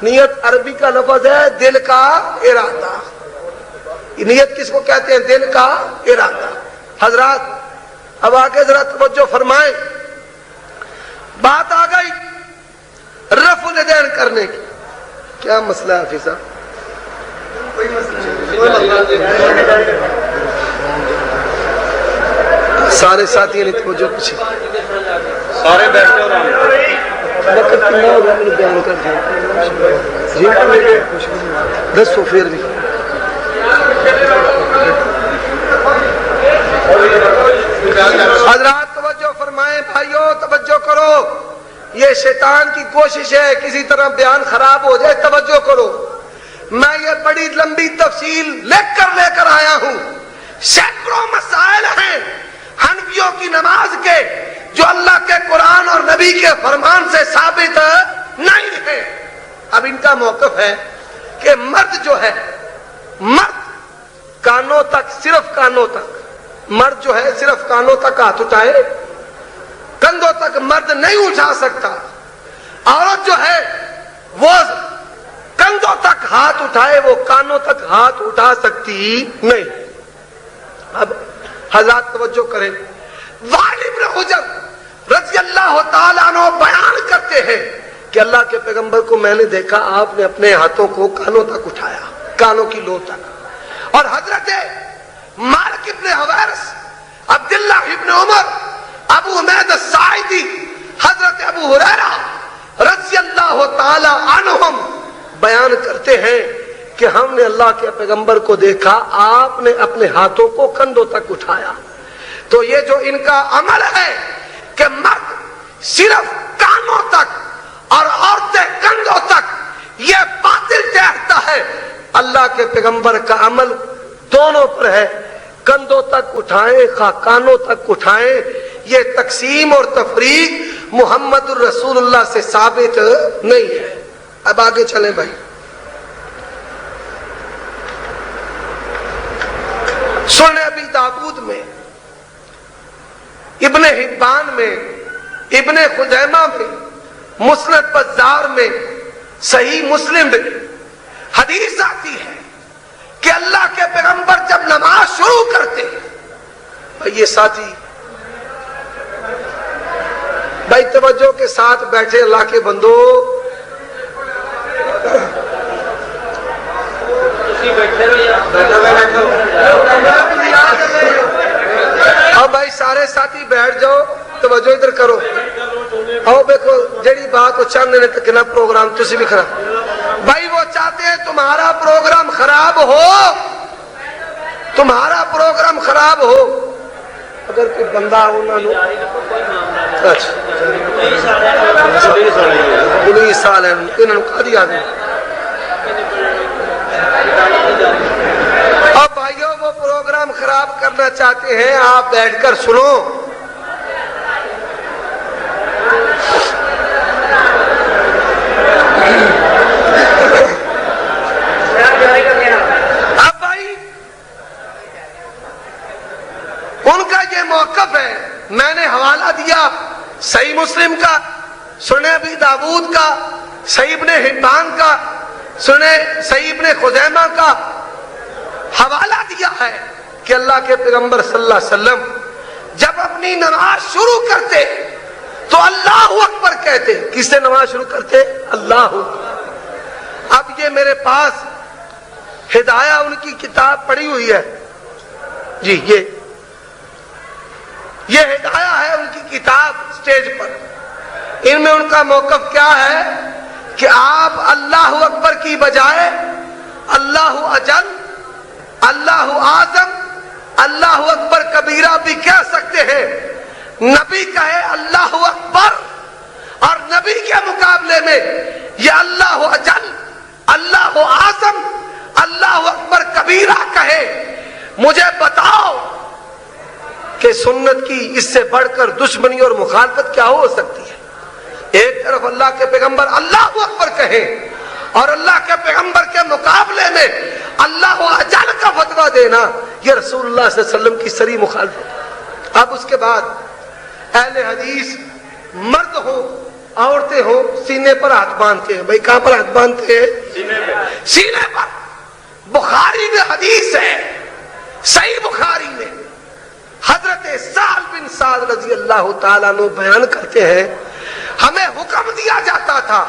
نیت عربی کا لفظ ہے دل کا ارادہ. نیت کس کو کہتے ہیں؟ دل کا ارادہ. حضرات اب آگے ذرا توجہ فرمائیں. بات آ گئی رفع الیدین کرنے کی. کیا مسئلہ ہے حافظ صاحب؟ سارے ساتھی نے توجہ پوچھی. سارے بیٹھے اور بیان کر دیا 10 پھر بھی حضرات توجہ فرمائیں. بھائیو توجہ کرو. یہ شیطان کی کوشش ہے کسی طرح بیان خراب ہو جائے. توجہ کرو. میں یہ بڑی لمبی تفصیل لے کر آیا ہوں. سینکڑوں مسائل ہیں حنفیوں کی نماز کے جو اللہ کے قرآن اور نبی کے فرمان سے ثابت نہیں ہے. اب ان کا موقف ہے کہ مرد جو ہے مرد کانوں تک صرف کانوں تک مرد جو ہے صرف کانوں تک ہاتھ اٹھائے کندھوں تک مرد نہیں اٹھا سکتا. عورت جو ہے وہ کندھوں تک ہاتھ اٹھائے وہ کانوں تک ہاتھ اٹھا سکتی نہیں. اب حضرات توجہ کریں. وائل بن حجر رضی اللہ تعالیٰ عنہ بیان کرتے ہیں کہ اللہ کے پیغمبر کو میں نے دیکھا آپ نے اپنے ہاتھوں کو کانوں تک اٹھایا کانوں کی لو تک. اور حضرت مالک ابن حویرث عبداللہ ابن عمر ابو حمید الساعدی حضرت ابو ہریرہ رضی اللہ تعالی عنہم بیان کرتے ہیں کہ ہم نے اللہ کے پیغمبر کو دیکھا آپ نے اپنے ہاتھوں کو کندھوں تک اٹھایا. تو یہ جو ان کا عمل ہے کہ مرد صرف کانوں تک اور عورتیں کندھوں تک یہ باطل ٹھہرتا ہے. اللہ کے پیغمبر کا عمل دونوں پر ہے. کندھوں تک اٹھائیں خواہ کانوں تک اٹھائیں. یہ تقسیم اور تفریق محمد الرسول اللہ سے ثابت نہیں ہے. اب آگے چلیں بھائی. سنن ابی داؤد میں ابن حبان میں ابن خزیمہ میں مسند بزار میں صحیح مسلم میں حدیث آتی ہے کہ اللہ کے پیغمبر جب نماز شروع کرتے بھائی یہ ساتھی بھائی توجہ کے ساتھ بیٹھے اللہ کے بندو. اب بھائی سارے ساتھی بیٹھ جاؤ توجہ ادھر کرو. آؤ دیکھو جڑی بات وہ چاہتے ہیں تک نہ پروگرام تسی بھی خراب. بھائی وہ چاہتے ہیں تمہارا پروگرام خراب ہو تمہارا پروگرام خراب ہو. اگر کوئی بندہ پولیس سال ہے انہوں نے کہا دیا. اب بھائیوں وہ پروگرام خراب کرنا چاہتے ہیں آپ بیٹھ کر سنو. اب بھائی ان کا یہ موقف ہے. میں نے حوالہ دیا صحیح مسلم کا سنن ابی داؤد کا صحیح ابن حبان کا سنن صحیح ابن خزیمہ کا حوالہ دیا ہے کہ اللہ کے پیغمبر صلی اللہ علیہ وسلم جب اپنی نماز شروع کرتے تو اللہ اکبر کہتے. کس سے نماز شروع کرتے؟ اللہ. اب یہ میرے پاس ہدایہ ان کی کتاب پڑھی ہوئی ہے جی. یہ ہدایہ ہے ان کی کتاب سٹیج پر. ان میں ان کا موقف کیا ہے کہ آپ اللہ اکبر کی بجائے اللہ اجل اللہ اعظم اللہ اکبر کبیرہ بھی کہہ سکتے ہیں. نبی کہے اللہ اکبر اور نبی کے مقابلے میں یہ اللہ اجل اللہ اعظم اللہ اکبر کبیرہ کہے. مجھے بتاؤ کہ سنت کی اس سے بڑھ کر دشمنی اور مخالفت کیا ہو سکتی ہے؟ ایک طرف اللہ کے پیغمبر اللہ اکبر کہیں اور اللہ کے پیغمبر کے مقابلے میں اللہ اجل کا فتویٰ دینا یہ رسول اللہ صلی اللہ علیہ وسلم کی صریح مخالفت. اب اس کے بعد اہل حدیث مرد ہو عورتیں ہوں سینے پر ہاتھ باندھتے ہیں. بھائی کہاں پر ہاتھ باندھتے ہیں؟ سینے پر. بخاری میں حدیث ہے, صحیح بخاری میں حضرت سہل بن سعد رضی اللہ تعالیٰ عنہ بیان کرتے ہیں, ہمیں حکم دیا جاتا تھا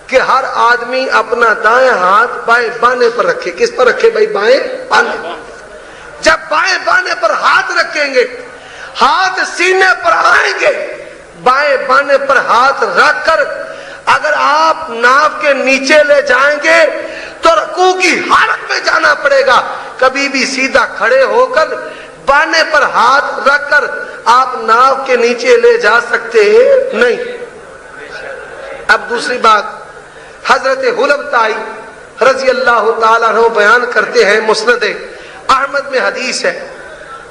کہ ہر آدمی اپنا دائیں ہاتھ بائیں بانے پر رکھے. کس پر رکھے بھائی؟ بائیں بانے. جب بائیں بانے پر ہاتھ رکھیں گے, ہاتھ سینے پر آئیں گے, بائیں بانے پر ہاتھ رکھ کر اگر آپ ناف کے نیچے لے جائیں گے تو رکوع کی حالت میں جانا پڑے گا. کبھی بھی سیدھا کھڑے ہو کر بانے پر ہاتھ رکھ کر آپ ناف کے نیچے لے جا سکتے نہیں. اب دوسری بات, حضرت حلبتائی رضی اللہ تعالیٰ عنہ بیان کرتے ہیں, مسند احمد میں حدیث ہے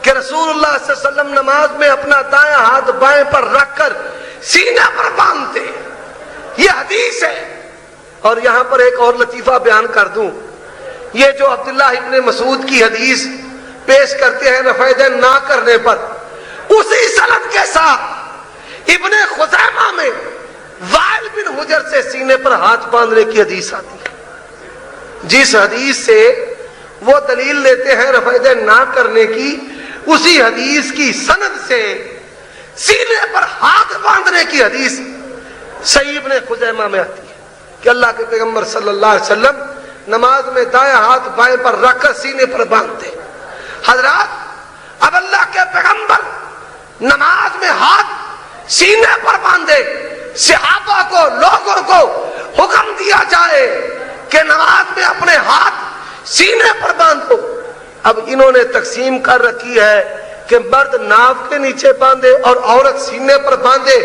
کہ رسول اللہ صلی اللہ علیہ وسلم نماز میں اپنا دائیں ہاتھ بائیں پر رکھ کر سینہ پر باندھتے. یہ حدیث ہے. اور یہاں پر ایک اور لطیفہ بیان کر دوں, یہ جو عبداللہ ابن مسعود کی حدیث پیش کرتے ہیں رفع دین نہ کرنے پر, اسی سند کے ساتھ ابن خزیمہ میں وائل بن حجر سے سینے پر ہاتھ باندھنے کی حدیث آتی ہے, جس حدیث سے وہ دلیل لیتے ہیں رفع دین نہ کرنے کی, اسی حدیث کی سند سے سینے پر ہاتھ باندھنے کی حدیث صحیح ابن خزیمہ میں آتی ہے کہ اللہ کے پیغمبر صلی اللہ علیہ وسلم نماز میں دائیں ہاتھ بائیں پر رکھ کر سینے پر باندھتے. حضرات, اب اللہ کے پیغمبر نماز میں ہاتھ سینے پر باندھے, صحابہ کو, لوگوں کو حکم دیا جائے کہ نماز میں اپنے ہاتھ سینے پر باندھو. اب انہوں نے تقسیم کر رکھی ہے کہ مرد ناف کے نیچے باندھے اور عورت سینے پر باندھے.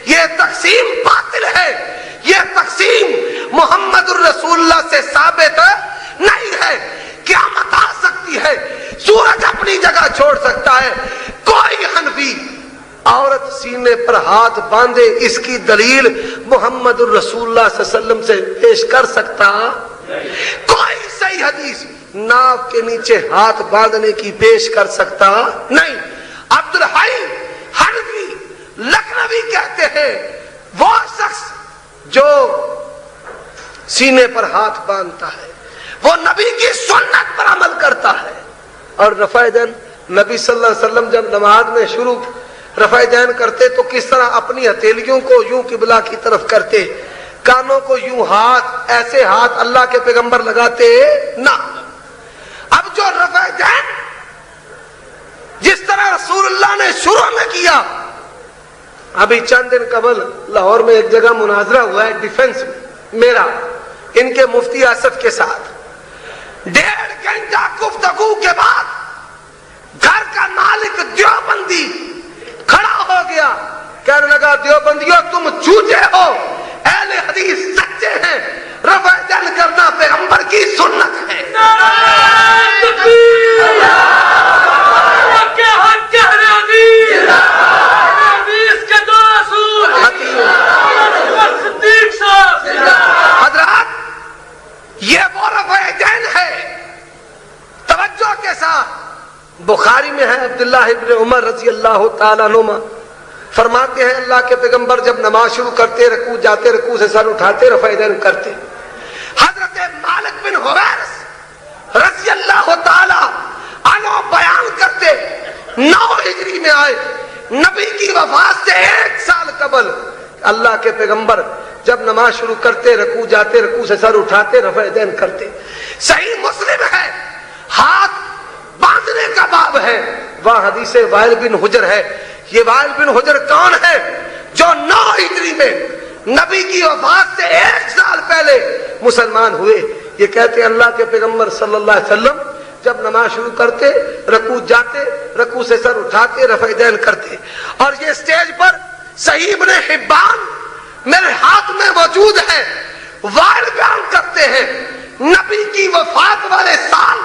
یہ تقسیم باطل ہے. یہ تقسیم محمد الرسول اللہ سے ثابت نہیں ہے. قیامت آ سکتی ہے, سورج اپنی جگہ چھوڑ سکتا ہے, کوئی حنفی عورت سینے پر ہاتھ باندھے اس کی دلیل محمد الرسول اللہ صلی اللہ علیہ وسلم سے پیش کر سکتا کوئی صحیح حدیث ناف کے نیچے ہاتھ باندھنے کی پیش کر سکتا نہیں. عبد الحی حنفی لکھنوی کہتے ہیں وہ شخص جو سینے پر ہاتھ باندھتا ہے وہ نبی کی سنت پر عمل کرتا ہے. اور رفع دین, نبی صلی اللہ علیہ وسلم جب نماز میں شروع رفع دین کرتے تو کس طرح اپنی ہتھیلیوں کو یوں قبلہ کی طرف کرتے, کانوں کو یوں ہاتھ, ایسے ہاتھ اللہ کے پیغمبر لگاتے نہ. اب جو رفع دین جس طرح رسول اللہ نے شروع میں کیا, ابھی چند دن قبل لاہور میں ایک جگہ مناظرہ ہوا ہے ڈیفنس میں میرا ان کے مفتی آصف کے ساتھ. 1.5 گھنٹہ گفتگو کے بعد گھر کا مالک دیوبندی کھڑا ہو گیا, کہنے لگا دیوبندیوں تم جھوٹے ہو, اہل حدیث سچے ہیں, رفع دین کرنا پیغمبر کی سنت ہے. حضرات, یہ وہ رفع دین ہے. توجہ کے ساتھ بخاری میں ہے, عبداللہ ابن عمر رضی اللہ تعالیٰ عنہ فرماتے ہیں اللہ کے پیغمبر جب نماز شروع کرتے رکوع جاتے, رکوع سے سر اٹھاتے, رفع دین کرتے. حضرت مالک بن حویرث رضی اللہ تعالیٰ عنہ بیان کرتے 9 ہجری میں آئے, نبی کی وفات سے 1 سال قبل اللہ کے پیغمبر جب نماز شروع کرتے رکوع جاتے, رکوع سے سر اٹھاتے, رفع دین کرتے. صحیح مسلم ہے, ہاتھ باندھنے کا باب ہے, وہاں حدیث وائل بن حجر ہے. یہ وائل بن حجر کون ہے؟ جو 9 ہجری میں نبی کی وفات سے 1 سال پہلے مسلمان ہوئے. یہ کہتے ہیں اللہ کے پیغمبر صلی اللہ علیہ وسلم جب نماز شروع کرتے رکوع جاتے, رکوع سے سر اٹھاتے, رفع دین کرتے. اور یہ سٹیج پر صحیح ابن حبان میرے ہاتھ میں موجود ہے, وائل بیان کرتے ہیں نبی کی وفات والے سال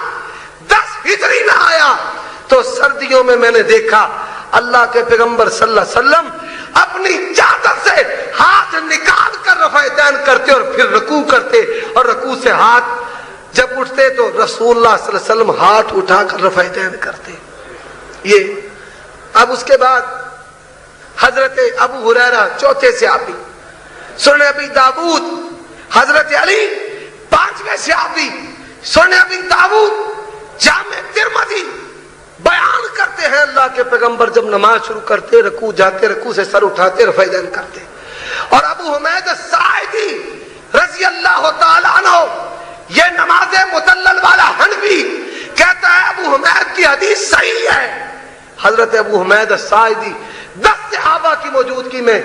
10 ہجری میں آیا تو سردیوں میں نے دیکھا اللہ کے پیغمبر صلی اللہ علیہ وسلم اپنی چادر سے ہاتھ نکال کر رفع دین کرتے اور پھر رکوع کرتے, اور رکوع سے ہاتھ جب اٹھتے تو رسول اللہ صلی اللہ علیہ وسلم ہاتھ اٹھا کر رفع دین کرتے. یہ اب اس کے بعد حضرت ابو ہریرہ چوتھے صحابی سنن ابی داؤد حضرت علی 5ویں صحابی، سنن ابی داؤد جامع ترمذی بیان کرتے ہیں اللہ کے پیغمبر جب نماز شروع کرتے رکوع جاتے، رکوع سے سر اٹھاتے، رفع دین کرتے. اور ابو حمید الساعدی رضی اللہ تعالیٰ عنہ، یہ نماز مدلل والا حنفی کہتا ہے ابو حمید کی حدیث صحیح ہے. حضرت ابو حمید الساعدی 10 صحابہ کی موجودگی میں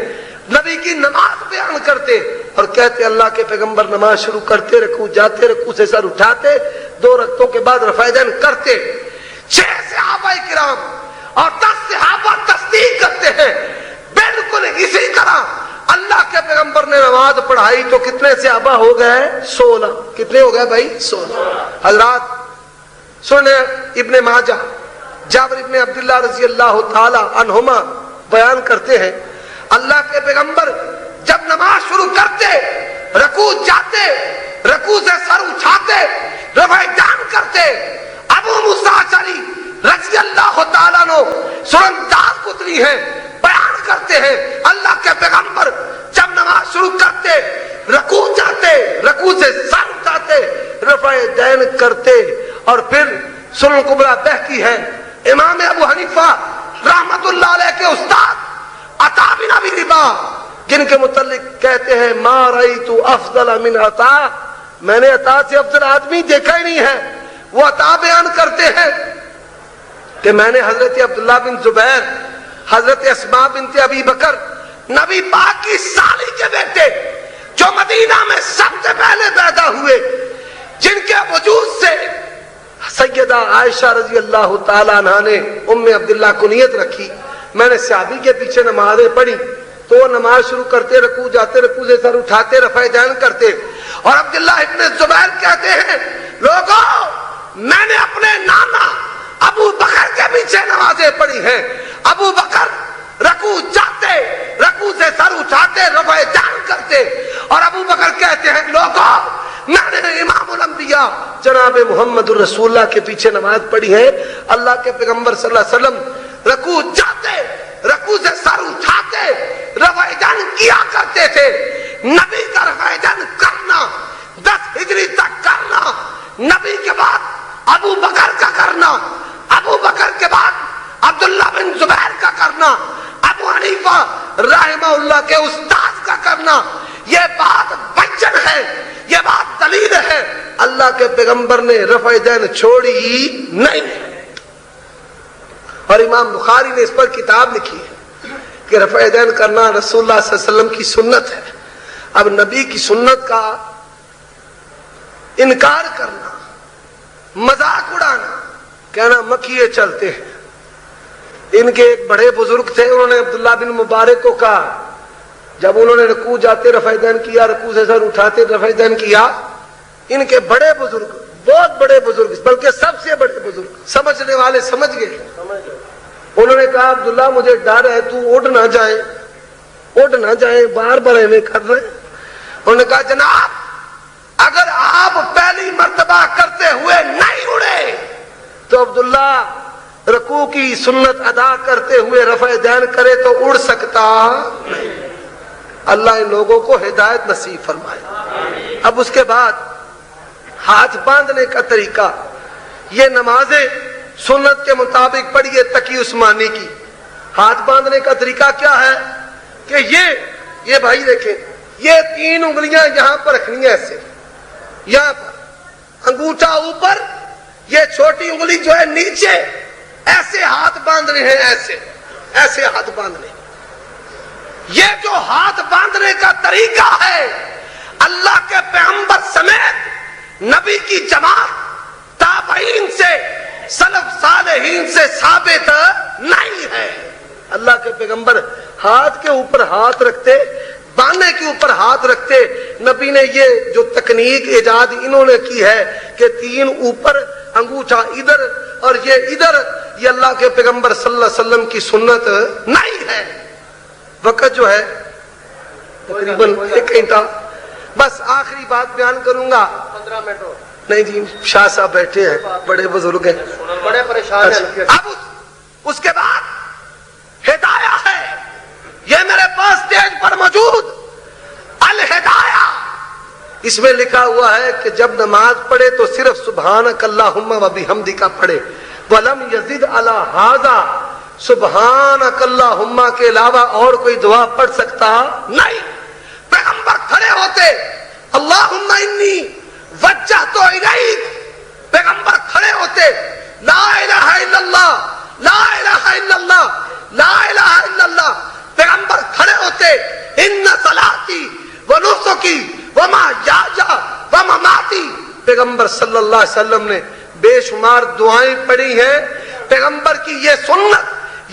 نبی کی نماز بیان کرتے اور کہتے اللہ کے پیغمبر نماز شروع کرتے، رکوع جاتے، رکوع سے سر اٹھاتے، 2 رکعتوں کے بعد رفع دین کرتے. 6 صحابہ کرام اور 10 صحابہ تصدیق کرتے ہیں بالکل اسی طرح اللہ کے پیغمبر نے نماز پڑھائی. تو کتنے صحابہ ہو گئے؟ 16. کتنے ہو گئے بھائی؟ 16. حضرات سنیں ابن ماجہ جابر ابن عبداللہ رضی اللہ تعالی عنہما بیان کرتے ہیں اللہ کے پیغمبر جب نماز شروع کرتے، رکوع جاتے، رکوع سے سر اٹھاتے، رفع دین کرتے. ابو موسیٰ اشعری رضی اللہ تعالیٰ عنہ سنن دارقطنی ہے بیان کرتے ہیں اللہ کے پیغمبر جب نماز شروع کرتے، رکوع جاتے، رکوع سے سر اٹھاتے، رفع دین کرتے. اور پھر سنن کبریٰ بہقی ہے امام ابو حنیفہ رحمت اللہ علیہ کے استاد عطا بن ابی رباح جن کے متعلق کہتے ہیں ما رأیت افضل من عطا، میں نے عطا سے افضل آدمی دیکھا ہی نہیں ہے. وہ عطا بیان کرتے ہیں کہ میں نے حضرت عبداللہ بن زبیر، حضرت اسماء بنت ابی بکر، نبی پاک کی سالی کے بیٹے جو مدینہ میں سب سے پہلے پیدا ہوئے، جن کے وجود سے سیدہ عائشہ رضی اللہ تعالیٰ عنہ نے ام عبداللہ کنیت رکھی. میں نے صحابی کے پیچھے نمازیں پڑھی تو وہ نماز شروع کرتے، رکوع جاتے، رکوع سے سر اٹھاتے، رفع دین کرتے. اور عبداللہ ابن زبیر کہتے ہیں لوگوں میں نے اپنے نانا ابو بکر کے پیچھے نمازیں پڑھی ہیں. ابو بکر رکوع جاتے، رکوع سے سر اٹھاتے، رفع دین کرتے. اور ابو بکر کہتے ہیں لوگوں میں نے امام الانبیاء جناب محمد الرسول اللہ کے پیچھے نماز پڑھی ہے. اللہ کے پیغمبر صلی اللہ علیہ وسلم رکوع جاتے، رکوع سے سر اٹھاتے، رفع دین کیا کرتے تھے. نبی کا رفع دین کرنا 10 ہجری تک کرنا، نبی کے بعد ابو بکر کا کرنا، ابو بکر کے بعد عبداللہ بن زبیر کا کرنا، ابو حنیفہ رحمہ اللہ کے استاد کا کرنا. یہ بات بچن ہے، یہ بات دلیل ہے اللہ کے پیغمبر نے رفع دین چھوڑی ہی نہیں. اور امام بخاری نے اس پر کتاب لکھی ہے کہ رفع دین کرنا رسول اللہ صلی اللہ علیہ وسلم کی سنت ہے. اب نبی کی سنت کا انکار کرنا، مذاق اڑانا، کہنا مکیے چلتے ہیں. ان کے ایک بڑے بزرگ تھے، انہوں نے عبداللہ بن مبارک کو کہا جب انہوں نے رکوع جاتے رفع دین کیا، رکوع سے سر اٹھاتے رفع دین کیا، ان کے بڑے بزرگ، بہت بڑے بزرگ، بلکہ سب سے بڑے بزرگ، سمجھنے والے سمجھ گئے. انہوں نے کہا عبداللہ مجھے ڈر ہے تو اڑ نہ جائیں، بار بار ایویں کر رہے. انہوں نے کہا جناب اگر آپ پہلی مرتبہ کرتے ہوئے نہیں اڑے تو عبداللہ رکوع کی سنت ادا کرتے ہوئے رفع دین کرے تو اڑ سکتا نہیں. اللہ ان لوگوں کو ہدایت نصیب فرمائے. اب اس کے بعد ہاتھ باندھنے کا طریقہ، یہ نمازیں سنت کے مطابق پڑھیے تقی عثمانی کی. ہاتھ باندھنے کا طریقہ کیا ہے کہ یہ بھائی دیکھیں، یہ 3 انگلیاں یہاں پر رکھنی ہے، ایسے یہاں پر انگوٹھا اوپر، یہ چھوٹی انگلی جو ہے نیچے، ایسے ہاتھ باندھنے ہیں، ایسے ہاتھ باندھنے. یہ جو ہاتھ باندھنے کا طریقہ ہے اللہ کے پیغمبر سمیت نبی کی جماعت تابعین سے، سلف صالحین سے ثابت نہیں ہے. اللہ کے پیغمبر ہاتھ کے اوپر ہاتھ رکھتے، بانے کے اوپر ہاتھ رکھتے. نبی نے یہ جو تکنیک ایجاد انہوں نے کی ہے کہ 3 اوپر، انگوٹھا ادھر اور یہ ادھر، یہ اللہ کے پیغمبر صلی اللہ علیہ وسلم کی سنت نہیں ہے. وقت جو ہے تقریباً 1 گھنٹہ، بس آخری بات بیان کروں گا. 15 منٹ نہیں جی، شاہ صاحب بیٹھے ہیں، بڑے بزرگ ہیں، بڑے پریشان ہیں. اب اس کے بعد ہدایہ ہے، یہ میرے پاس اسٹیج پر موجود اس میں لکھا ہوا ہے کہ جب نماز پڑھے تو صرف سبحانک اللہم و بحمدک پڑھے، ولم یزد علی ھذا، سبحانک اللہم کے علاوہ اور کوئی دعا پڑھ سکتا نہیں۔ پیغمبر کھڑے ہوتے اللہم انی وجہت الیک، پیغمبر کھڑے ہوتے لا الہ الا اللہ لا الہ الا اللہ لا الہ الا اللہ، پیغمبر کھڑے ہوتے ان صلاتی و نسکی و محیایا و مماتی، پیغمبر صلی اللہ علیہ وسلم نے بے شمار دعائیں پڑھی ہیں۔ پیغمبر کی یہ سنت،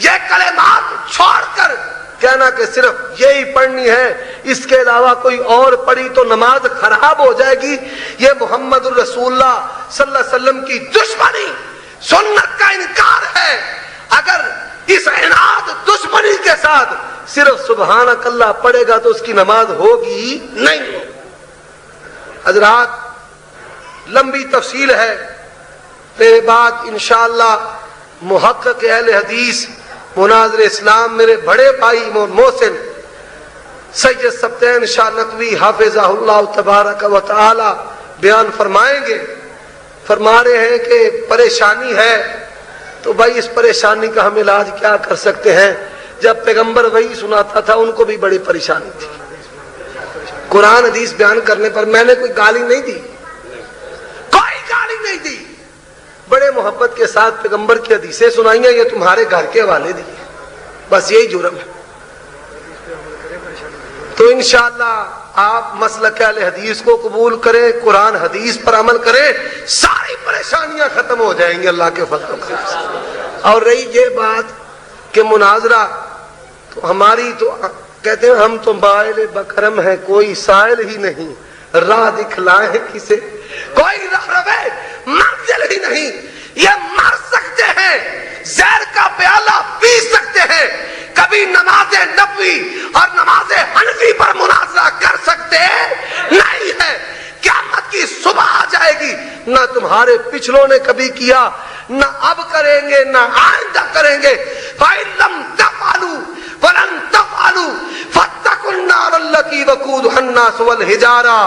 یہ کلمات چھوڑ کر کہنا کہ صرف یہی پڑھنی ہے، اس کے علاوہ کوئی اور پڑھی تو نماز خراب ہو جائے گی، یہ محمد الرسول اللہ صلی اللہ علیہ وسلم کی دشمنی، سنت کا انکار ہے۔ اگر اس عناد دشمنی کے ساتھ صرف سبحانک اللہ پڑھے گا تو اس کی نماز ہوگی نہیں۔ حضرات لمبی تفصیل ہے، میرے بعد انشاءاللہ محقق اہل حدیث مناظر اسلام میرے بڑے بھائی محسن سید سبطین شاہ نقوی حافظہ اللہ تبارک و تعالی بیان فرمائیں گے۔ فرما رہے ہیں کہ پریشانی ہے تو بھائی اس پریشانی کا ہم علاج کیا کر سکتے ہیں؟ جب پیغمبر وہی سناتا تھا ان کو بھی بڑی پریشانی تھی۔ قرآن حدیث بیان کرنے پر میں نے کوئی گالی نہیں دی، کوئی گالی نہیں دی، بڑے محبت کے ساتھ پیغمبر کی حدیثیں سنائی ہیں، یہ تمہارے گھر کے حوالے دی، بس یہی جرم ہے۔ تو انشاءاللہ آپ مسلک اہل حدیث کو قبول کریں، قرآن حدیث پر عمل کریں، ساری پریشانیاں ختم ہو جائیں گی اللہ کے فضل و کرم سے۔ اور رہی یہ بات کہ مناظرہ تو ہماری تو کہتے ہیں ہم تو مائل بکرم ہیں، کوئی سائل ہی نہیں، راہ دکھلائیں کسے، کوئی رہروے منزل ہی نہیں، یہ مر سکتے ہیں، زہر کا پیالہ پی سکتے ہیں، کبھی نماز نبوی اور نماز حنفی پر مناظرہ کر سکتے نہیں ہے۔ قیامت کی صبح آ جائے گی، نہ تمہارے پچھلوں نے کبھی کیا، نہ اب کریں گے، نہ آئندہ کریں گے۔ فَإِن لَّمْ تَفْعَلُوا وَلَن تَفْعَلُوا فَاتَّقُوا النَّارَ الَّتِي وَقُودُهَا النَّاسُ وَالْحِجَارَةُ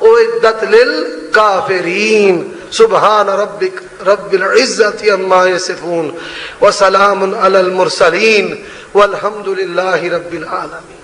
أُعِدَّتْ لِلْكَافِرِينَ سبحان ربك رب العزة عما يصفون وسلام على المرسلين والحمد لله رب العالمين۔